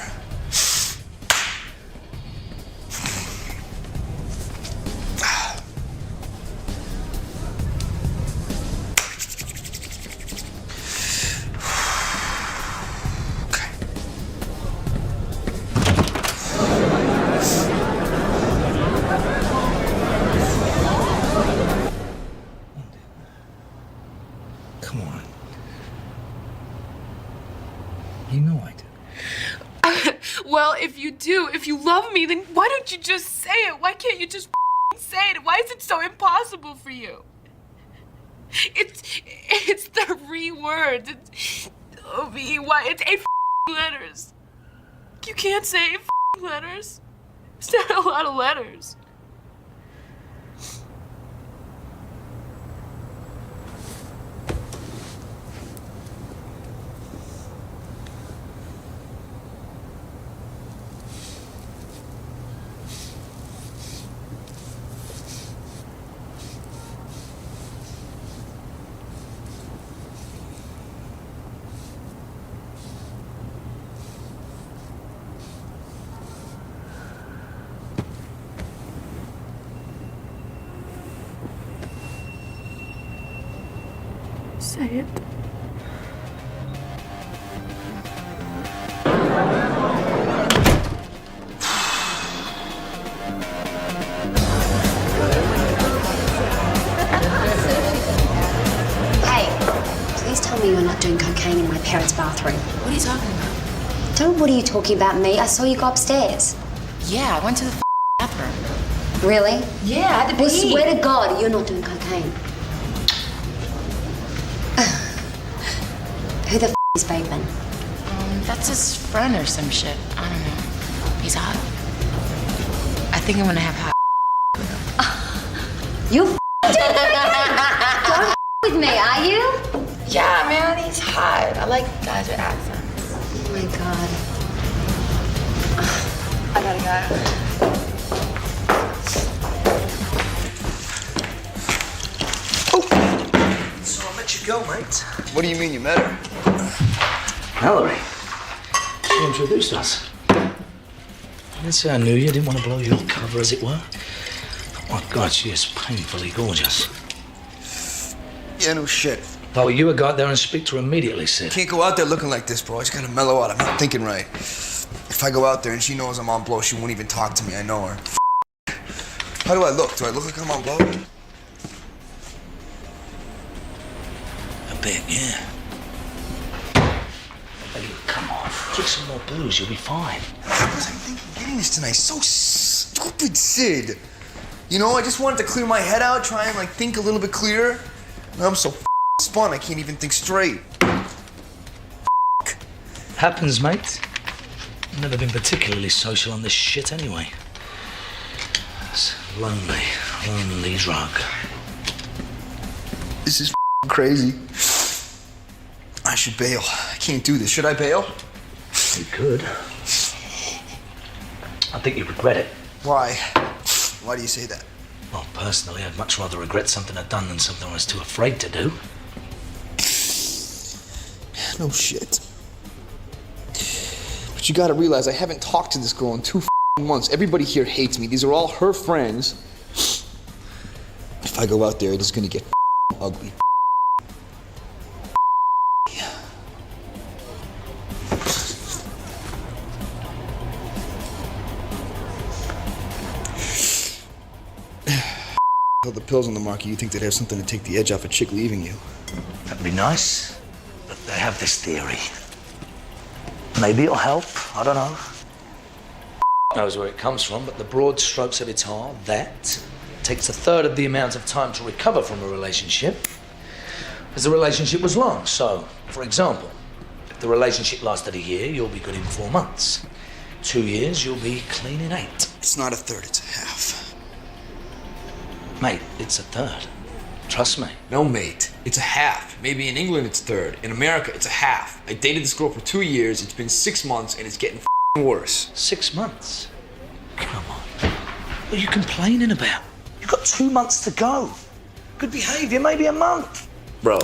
do? If you love me, then why don't you just say it? Why can't you just say it? Why is it so impossible for you? It's 3 words. It's O-V-E-Y. It's 8 letters. You can't say 8 letters. It's not a lot of letters. Say it. Hey, please tell me you're not doing cocaine in my parents' bathroom. What are you talking about? Don't, what are you talking about me? I saw you go upstairs. Yeah, I went to the bathroom. Really? Yeah, I had to Well, pee. swear to God, you're not doing cocaine. Who the is Bateman? That's his friend or some shit. I don't know. He's hot. I think I'm gonna have hot. You don't with me, are you? Yeah, man, he's hot. I like guys with accents. Oh my God. I gotta go. So I'll let you go, mate. What do you mean you met her? Mallory. She introduced us. I didn't say I knew you, didn't want to blow your cover, as it were. But my God, she is painfully gorgeous. Yeah, no shit. Oh, you would go out there and speak to her immediately, Sid. Can't go out there looking like this, bro. I just gotta mellow out. I'm not thinking right. If I go out there and she knows I'm on blow, she won't even talk to me. I know her. How do I look? Do I look like I'm on blow? A bit, yeah. Hey, come on. Drink some more booze, you'll be fine. What was I thinking getting this tonight? So stupid, Sid. You know, I just wanted to clear my head out, try and think a little bit clearer. Now I'm so spun, I can't even think straight. Happens, mate. I've never been particularly social on this shit anyway. It's a lonely drug. This is crazy. I should bail. I can't do this. Should I bail? You could. I think you'd regret it. Why? Why do you say that? Well, personally, I'd much rather regret something I'd done than something I was too afraid to do. No shit. But you gotta realize I haven't talked to this girl in 2 months. Everybody here hates me. These are all her friends. If I go out there, it is gonna get ugly. The pills on the market, you think they'd have something to take the edge off a chick leaving you? That'd be nice, but they have this theory. Maybe it'll help, I don't know. Knows where it comes from, but the broad strokes of it are that it takes 1/3 of the amount of time to recover from a relationship as the relationship was long. So, for example, if the relationship lasted a year, you'll be good in 4 months. 2 years, you'll be clean in 8. It's not 1/3, it's a half. Mate, it's 1/3. Trust me. No, mate. It's a half. Maybe in England it's 1/3. In America, it's a half. I dated this girl for 2 years. It's been 6 months, and it's getting worse. 6 months? Come on. What are you complaining about? You've got 2 months to go. Good behavior, maybe a month. Bro,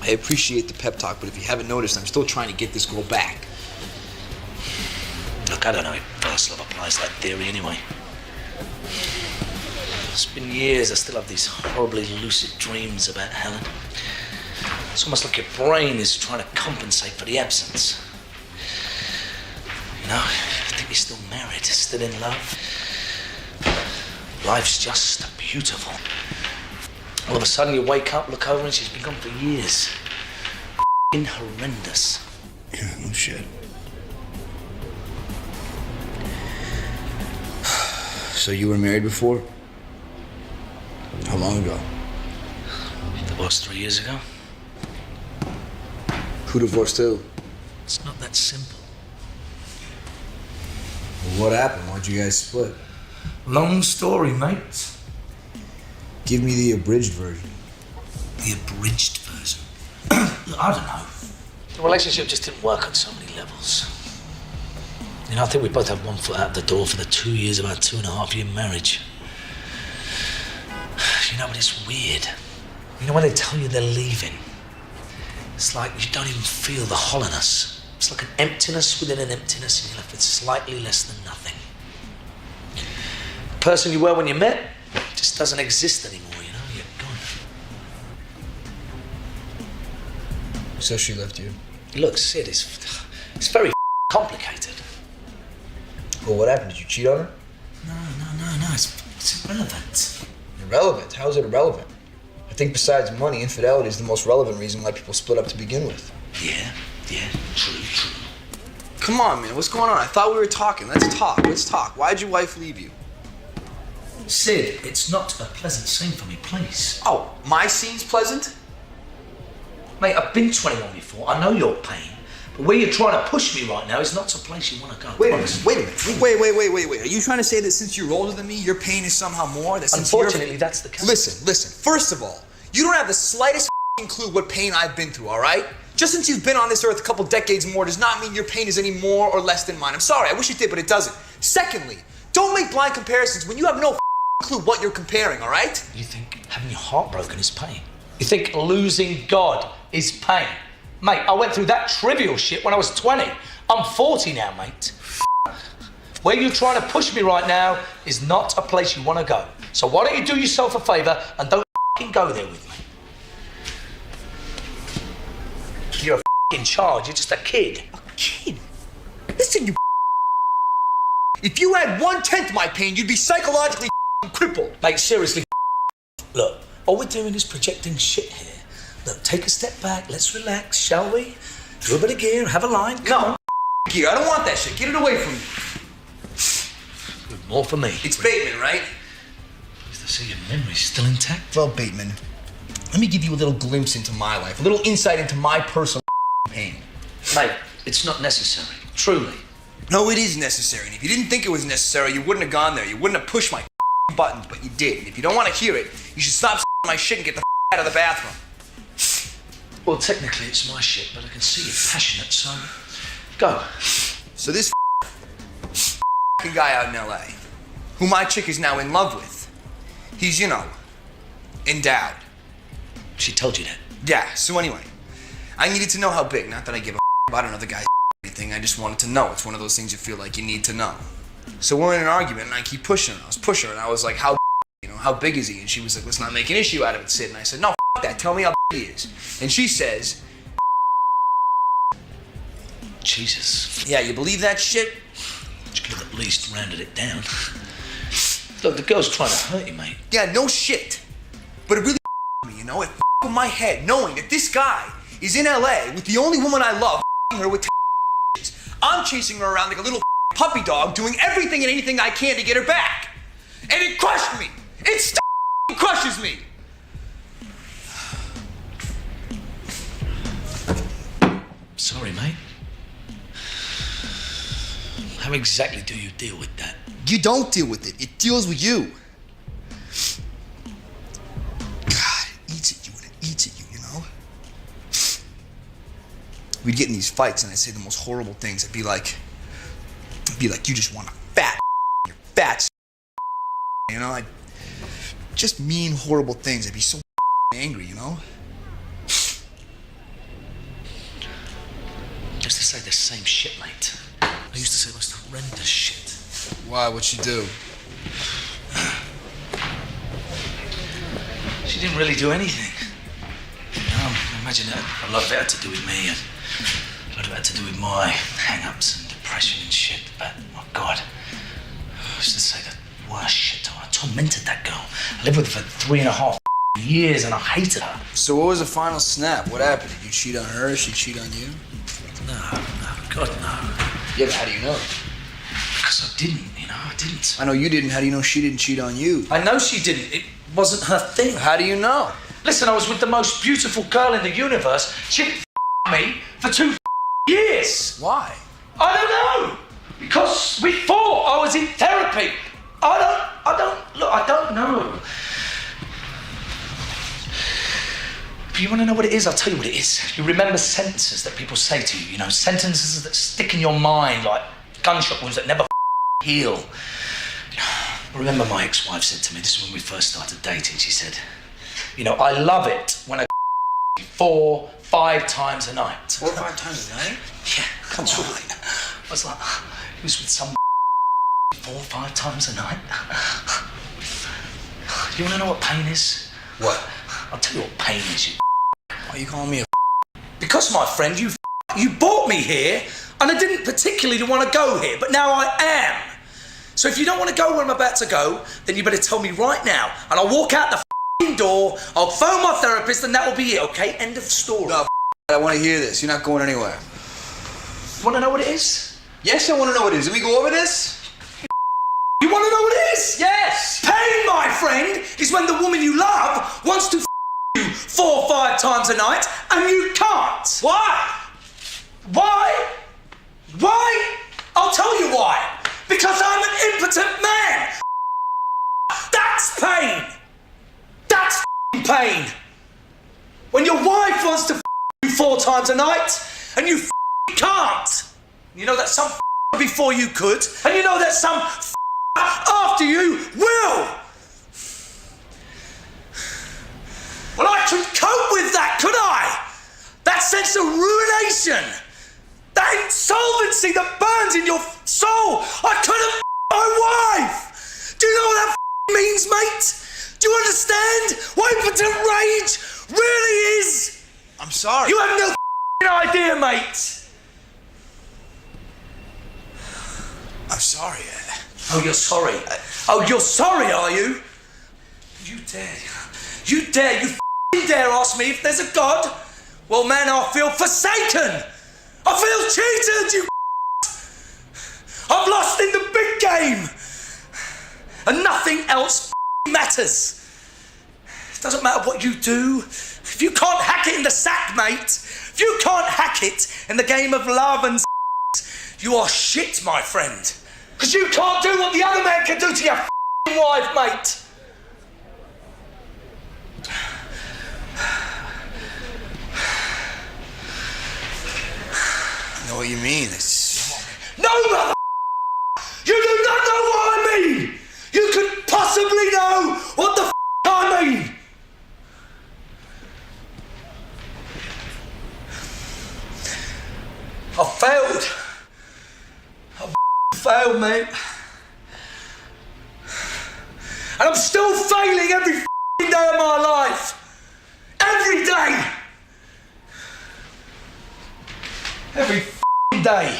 I appreciate the pep talk, but if you haven't noticed, I'm still trying to get this girl back. Look, I don't know if first love applies to that theory anyway. It's been years, I still have these horribly lucid dreams about Helen. It's almost like your brain is trying to compensate for the absence. You know, I think you're still married, still in love. Life's just beautiful. All of a sudden you wake up, look over, and she's been gone for years. F***ing horrendous. Yeah, no shit. So you were married before? How long ago? Divorced 3 years ago. Who divorced who? It's not that simple. Well, what happened? Why'd you guys split? Long story, mate. Give me the abridged version. The abridged version? Look, I don't know. The relationship just didn't work on so many levels. You know, I think we both had one foot out the door for the 2 years of our 2.5-year marriage. You know, but it's weird. You know, when they tell you they're leaving, it's like you don't even feel the hollowness. It's like an emptiness within an emptiness, and you're left with slightly less than nothing. The person you were when you met just doesn't exist anymore, you know? You're gone. So she left you? Look, Sid, it's very complicated. Well, what happened? Did you cheat on her? No, it's irrelevant. Irrelevant? How is it irrelevant? I think besides money, infidelity is the most relevant reason why people split up to begin with. Yeah, true. Come on, man, what's going on? I thought we were talking. Let's talk. Why'd your wife leave you? Sid, it's not a pleasant scene for me, please. Oh, my scene's pleasant? Mate, I've been 21 before. I know your pain. But where you're trying to push me right now is not a place you want to go. Wait a minute. Are you trying to say that since you're older than me, your pain is somehow more? That since Unfortunately, that's the case. Listen. First of all, you don't have the slightest clue what pain I've been through, all right? Just since you've been on this earth a couple decades more does not mean your pain is any more or less than mine. I'm sorry, I wish it did, but it doesn't. Secondly, don't make blind comparisons when you have no clue what you're comparing, all right? You think having your heart broken is pain? You think losing God is pain? Mate, I went through that trivial shit when I was 20. I'm 40 now, mate. Where you're trying to push me right now is not a place you want to go. So why don't you do yourself a favour and don't go there with me? You're in charge. You're just a kid. A kid? Listen, you if you had 1/10 my pain, you'd be psychologically crippled. Mate, seriously, look, all we're doing is projecting shit here. Look, take a step back, let's relax, shall we? Do a bit of gear, have a line, come on. Gear, I don't want that shit. Get it away from me. Good, more for me. It's Bateman, right? Pleased to see your memory's still intact. Well, Bateman, let me give you a little glimpse into my life, a little insight into my personal pain. Mate, it's not necessary, truly. No, it is necessary. And if you didn't think it was necessary, you wouldn't have gone there. You wouldn't have pushed my buttons, but you did. And if you don't want to hear it, you should stop my shit and get the out of the bathroom. Well, technically it's my shit, but I can see you're passionate, so go. So this guy out in LA, who my chick is now in love with, he's, you know, endowed. She told you that? Yeah, so anyway, I needed to know how big. Not that I give a about another guy's anything, I just wanted to know. It's one of those things you feel like you need to know. So we're in an argument, and I keep pushing her. I was pushing her, and I was like, how big is he? And she was like, let's not make an issue out of it, Sid. And I said, no, that. Tell me how big he is. And she says, Jesus. Yeah, you believe that shit? You could have at least rounded it down. Look, the girl's trying to hurt you, mate. Yeah, no shit. But it really me, you know? It with my head, knowing that this guy is in LA with the only woman I love, her with I'm chasing her around like a little puppy dog, doing everything and anything I can to get her back. And it crushed me. It still crushes me. Sorry, mate. How exactly do you deal with that? You don't deal with it. It deals with you. God, it eats at you and it eats at you, you know? We'd get in these fights and I'd say the most horrible things. I'd be like, you just want a fat, you're fat, you know? I'd just mean, horrible things. I'd be so angry, you know? Just to say the same shit, mate. I used to say the most horrendous shit. Why? What'd she do? She didn't really do anything. No, I imagine a lot of it had to do with me, and a lot of it had to do with my hang-ups and depression and shit. But, oh God, I used to say the worst shit to her. I tormented that girl. I lived with her for 3.5 years, and I hated her. So what was the final snap? What happened? Did you cheat on her? She cheat on you? No, God, no. Yeah, but how do you know? Because I didn't, you know. I didn't. I know you didn't. How do you know she didn't cheat on you? I know she didn't. It wasn't her thing. How do you know? Listen, I was with the most beautiful girl in the universe. She didn't me for 2 years. Why? I don't know. Because we fought. I was in therapy. I don't know. If you want to know what it is, I'll tell you what it is. You remember sentences that people say to you, sentences that stick in your mind like gunshot wounds that never heal. I remember my ex-wife said to me, this is when we first started dating, she said, I love it when I 4, 5 times a night. 4 or 5 times a night? Yeah, come on. I was like, he was with some 4 or 5 times a night. You want to know what pain is? What? I'll tell you what pain is, you. Why are you calling me a Because, my friend, you brought me here, and I didn't particularly want to go here, but now I am. So if you don't want to go where I'm about to go, then you better tell me right now, and I'll walk out the door, I'll phone my therapist, and that will be it, okay? End of story. No, I want to hear this. You're not going anywhere. You want to know what it is? Yes, I want to know what it is. Did we go over this? You want to know what it is? Yes! Pain, my friend, is when the woman you love wants to you 4 or 5 times a night, and you can't. Why? Why? Why? I'll tell you why. Because I'm an impotent man. That's pain. That's pain. When your wife wants to you 4 times a night, and you can't. You know that some before you could, and you know that some after you will. Well, I could cope with that, could I? That sense of ruination, that insolvency that burns in your soul. I couldn't my wife. Do you know what that means, mate? Do you understand what impotent rage really is? I'm sorry. You have no idea, mate. I'm sorry. Oh, you're sorry. Oh, you're sorry, are you? You dare ask me if there's a God? Well, man, I feel forsaken. I feel cheated, you I've lost in the big game. And nothing else matters. It doesn't matter what you do. If you can't hack it in the sack, mate, if you can't hack it in the game of love and you are shit, my friend. Because you can't do what the other man can do to your wife, mate. I know what you mean. It's... No, mother. You do not know what I mean. You could possibly know what the I mean. I failed. I failed, mate. And I'm still failing every day of my life. Every day. Every day.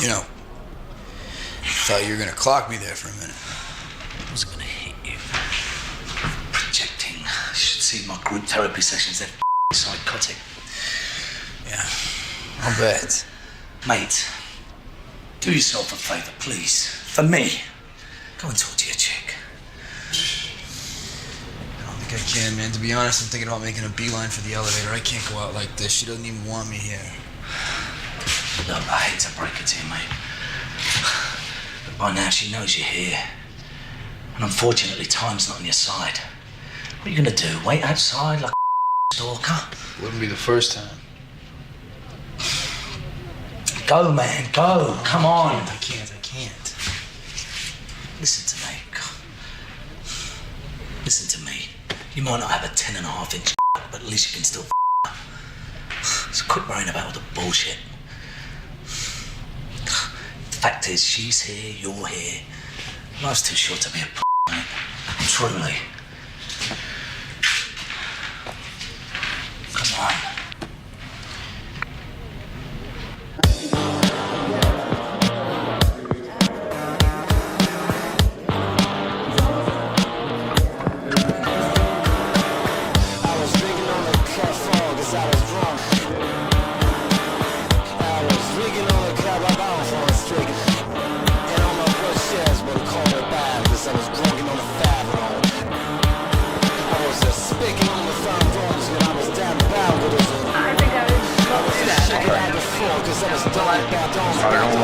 You know, I thought you were gonna clock me there for a minute. I wasn't gonna hit you. Projecting. You should see my group therapy sessions. They're psychotic. Yeah, I'll bet. Mate, do yourself a favour, please. For me. Go and talk to your chick. I don't think I can, man. To be honest, I'm thinking about making a beeline for the elevator. I can't go out like this. She doesn't even want me here. Look, I hate to break it to you, mate. But by now she knows you're here. And unfortunately, time's not on your side. What are you gonna do? Wait outside like a stalker? Wouldn't be the first time. Go, man, go. Come on. I can't. Listen to me. Listen to me. You might not have a 10.5-inch, but at least you can still So quit worrying about all the bullshit. The fact is, she's here, you're here. Life's too short to be a mate. Truly. Come on.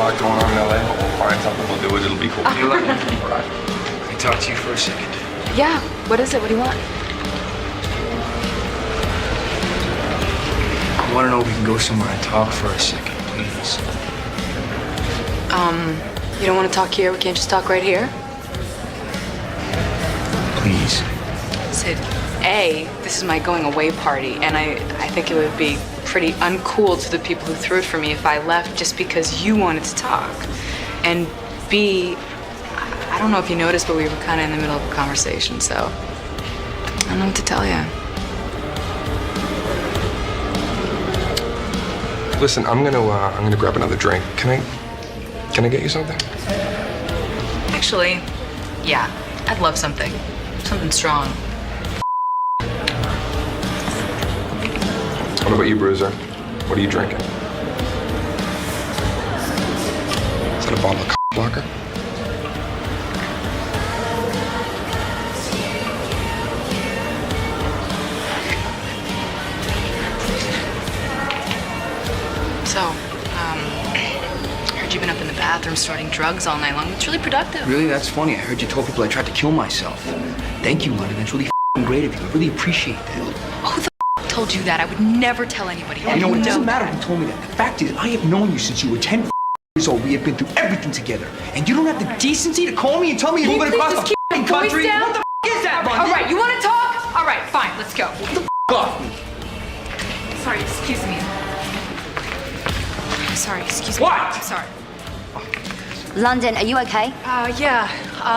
lot going on in LA, but we'll find something, we'll do it, it'll be cool. You like it? All right. Can I talk to you for a second? Yeah, what is it? What do you want? I want to know if we can go somewhere and talk for a second, please. You don't want to talk here? We can't just talk right here? Please. Sid, A, this is my going away party, and I think it would be pretty uncool to the people who threw it for me if I left just because you wanted to talk. And B, I don't know if you noticed, but we were kind of in the middle of a conversation, so I don't know what to tell you. Listen, I'm gonna grab another drink. Can I get you something? Actually, yeah, I'd love something strong. What about you, Bruiser? What are you drinking? Is that a bottle of blocker? So, heard you've been up in the bathroom snorting drugs all night long. It's really productive. Really? That's funny. I heard you told people I tried to kill myself. Thank you, London. That's really great of you. I really appreciate that. Who the told you that? I would never tell anybody. You know, it doesn't matter who told me that. The fact is, I have known you since you were 10 years old. We have been through everything together. And you don't have the decency to call me and tell me you're moving across the country? What the is that, London? All right, you want to talk? All right, fine, let's go. Get the off me. Sorry, excuse me. Sorry, excuse me. What? I'm sorry. London, are you okay? Yeah.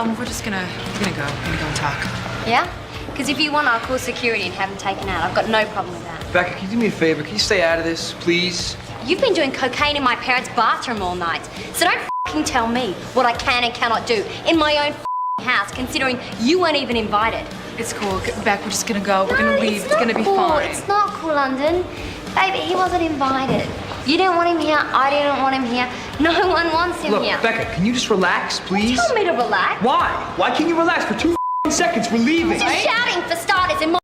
We're gonna go and talk. Yeah? Because if you want, I'll call security and have him taken out. I've got no problem with that. Becca, can you do me a favor? Can you stay out of this, please? You've been doing cocaine in my parents' bathroom all night. So don't fucking tell me what I can and cannot do in my own house, considering you weren't even invited. It's cool. Beck, we're just gonna go. We're gonna leave. It's gonna be cool. fine. It's not cool, London. Baby, he wasn't invited. You didn't want him here. I didn't want him here. No one wants him Look, here. Becca, can you just relax, please? Tell me to relax. Why? Why can't you relax for 2 seconds? We're leaving. You're shouting for starters in my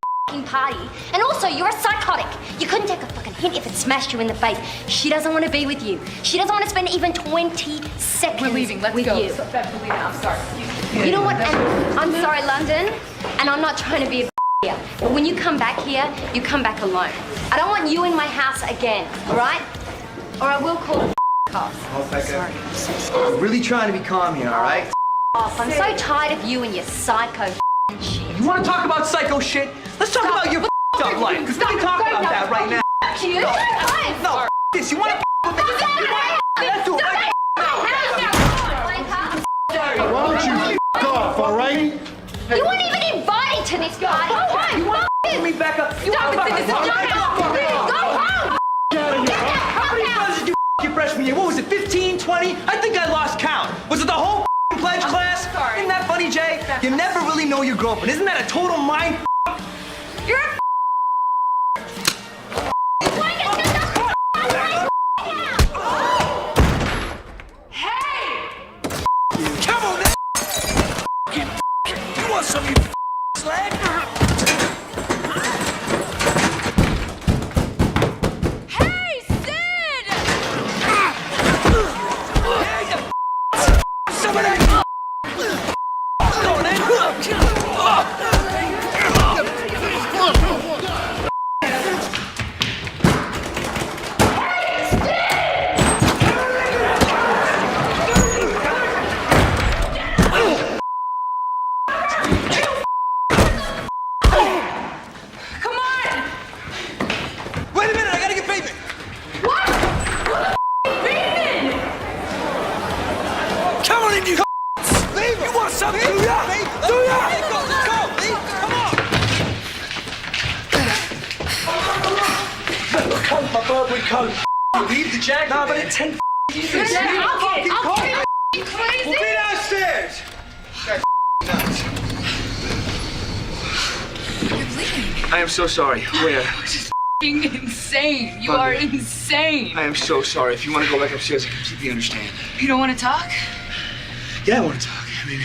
party. And also, you're a psychotic. You couldn't take a fucking hint if it smashed you in the face. She doesn't want to be with you. She doesn't want to spend even 20 seconds We're leaving. Let's with go. you. Beck, we're leaving. I'm sorry. You know what? And I'm sorry, London. And I'm not trying to be a here. But when you come back here, you come back alone. I don't want you in my house again, all right? Or I will call the cops. Oh, Becca. Sorry, I'm so sorry. I'm really trying to be calm here, all right? I'm so tired of you and your psycho shit. You want to talk about psycho shit? Let's talk about your up life, because we can talk about that right now. You? No, this. You want to let's do it right now. Why don't you off, all right? You weren't even invited to this party. Go home. You want to me back up? You Stop want it. This is not home. Go home. How many times did you your freshman year? What was it, 15, 20? I think I lost count. Was it the whole pledge class? Sorry. Isn't that funny, Jay? You never really know your girlfriend. Isn't that a total mind? You're a Come on, you want some, you slag? Hey, Sid! Some of that. Wait a minute, I gotta get Bateman. Come on in, you. Leave. You want something? Do ya? Do ya? Let's go. Come on. Coat, my Burberry coat. Leave the jacket. No, but it's 10. I'll get it. You crazy? We'll be downstairs. You're bleeding. I am so sorry. Where? Insane. You are insane. I am so sorry. If you want to go back upstairs, I completely understand. You don't want to talk? Yeah, I want to talk. I mean,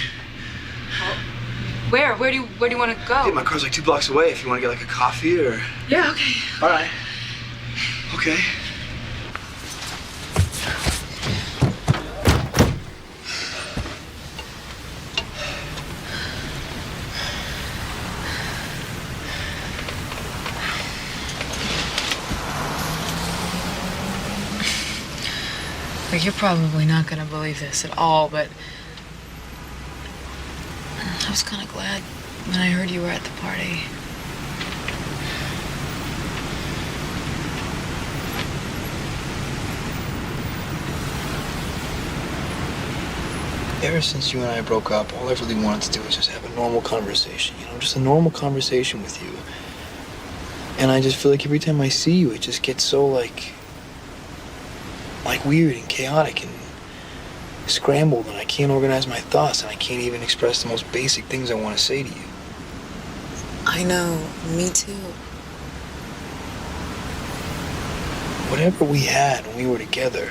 Where? Where do you want to go? hey, my car's like 2 blocks away. If you want to get like a coffee or. Yeah, okay. All right. Okay. you're probably not gonna believe this at all, but I was kind of glad when I heard you were at the party. Ever since you and I broke up, all I really wanted to do was just have a normal conversation, just a normal conversation with you. And I just feel like every time I see you, it just gets so like weird and chaotic and scrambled, and I can't organize my thoughts, and I can't even express the most basic things I want to say to you. I know, me too. Whatever we had when we were together,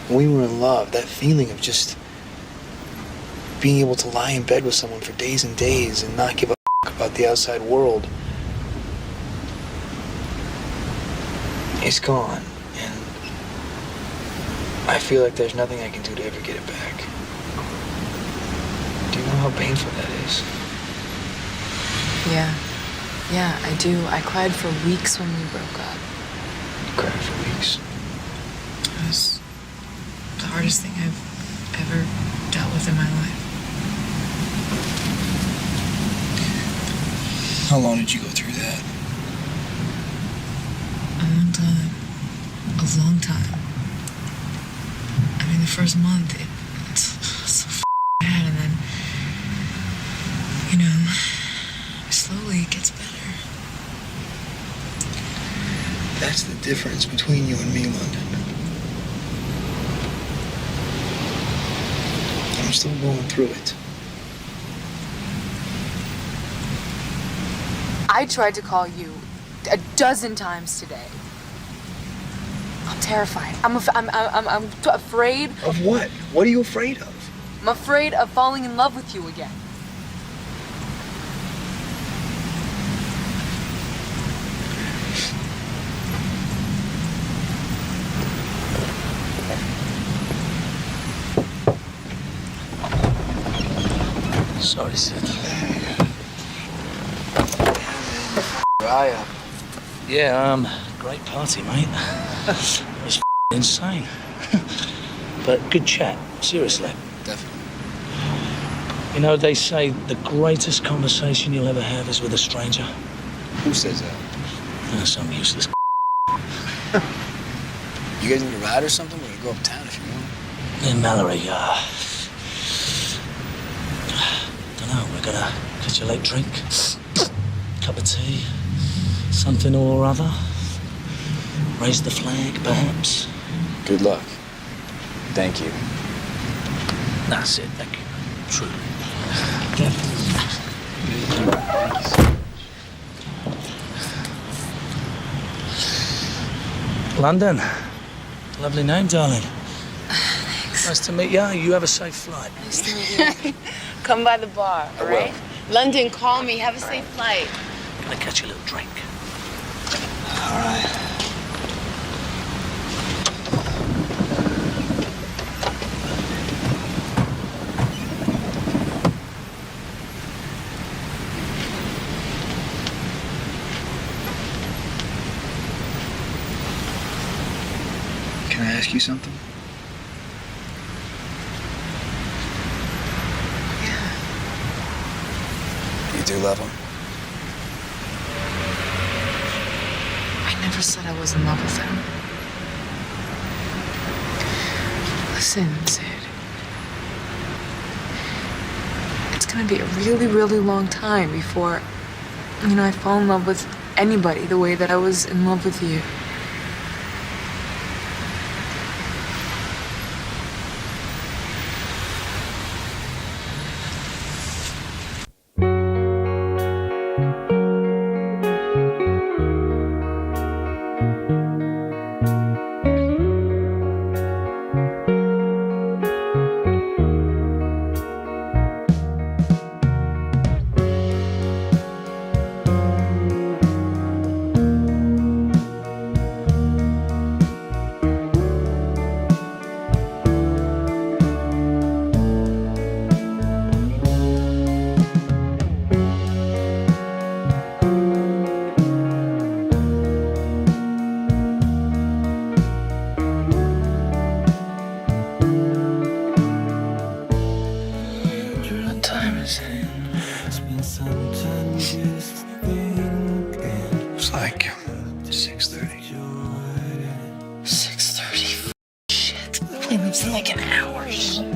when we were in love, that feeling of just being able to lie in bed with someone for days and days and not give a about the outside world, it's gone. And I feel like there's nothing I can do to ever get it back. Do you know how painful that is? Yeah, I do. I cried for weeks when we broke up. You cried for weeks? It was the hardest thing I've ever dealt with in my life. How long did you go through that? A long time. A long time. I mean, the first month, it's so bad, and then, slowly it gets better. That's the difference between you and me, London. I'm still going through it. I tried to call you a dozen times today. I'm terrified. I'm afraid. Of what? What are you afraid of? I'm afraid of falling in love with you again. Sorry, Sid. Yeah, great party, mate. It was insane. But good chat, seriously. Definitely. They say the greatest conversation you'll ever have is with a stranger. Who says that? Some useless. You guys need a ride or something? We can go uptown if you want. Then Mallory, dunno, we're gonna catch a late drink, cup of tea, something or other. Raise the flag, perhaps. Good luck. Thank you. That's it, thank you. True. London. Lovely name, darling. Thanks. Nice to meet you. You have a safe flight. Nice to meet you. Come by the bar, all right? London, call me. Have a safe flight. Gonna catch a little drink. All right. Can I ask you something? Yeah. You do love him? I never said I was in love with him. Listen, Sid. It's gonna be a really, really long time before, I fall in love with anybody the way that I was in love with you. his hand. It's like 6:30. 6:30. Shit. He leaves in like an hour. Shit.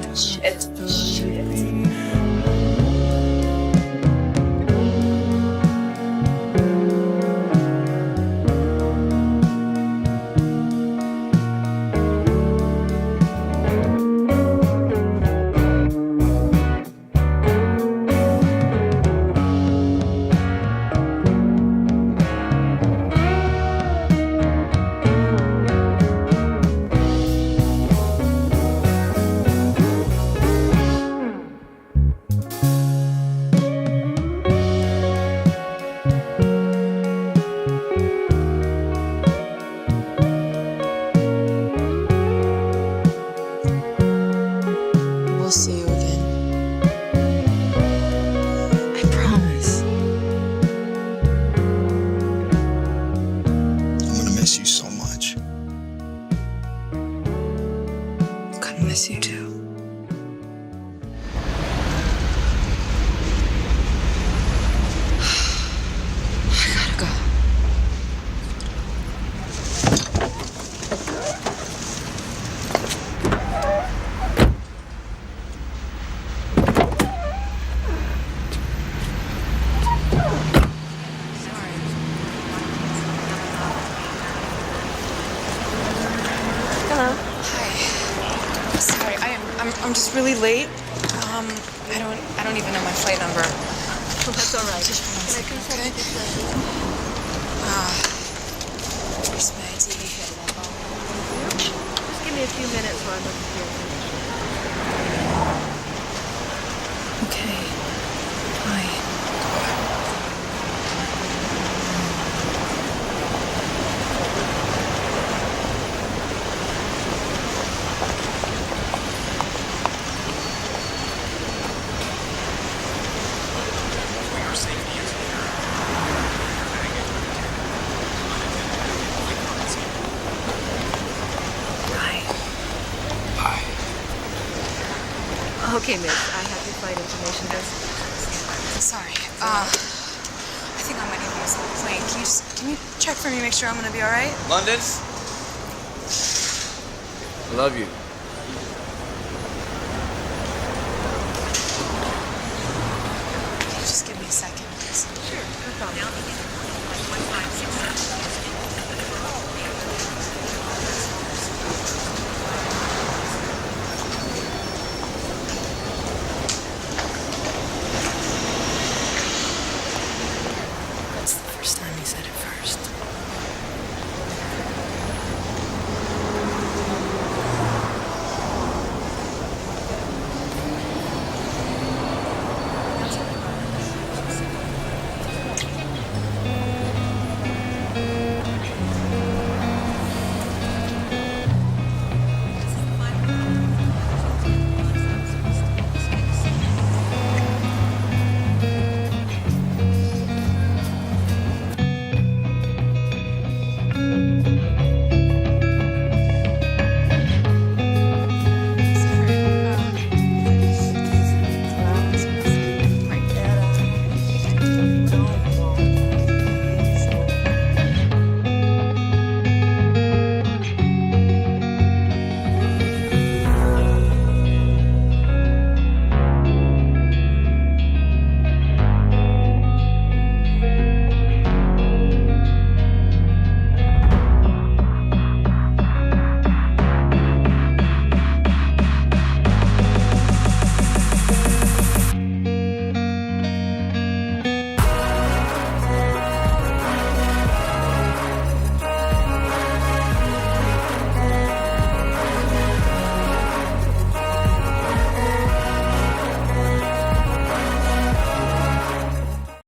We'll see you again. I promise. I'm gonna miss you so much. I'm gonna miss you too. I gotta go. Hello. Hi. Sorry, I'm just really late. I don't even know my flight number. Well, that's all right. Can I please have Where's my ID? Just give me a few minutes while I'm looking for your Okay. Bye. Okay, miss. I have your flight information desk. Sorry. I think I might need to use the plane. Can you check for me, make sure I'm gonna be all right? London? I love you.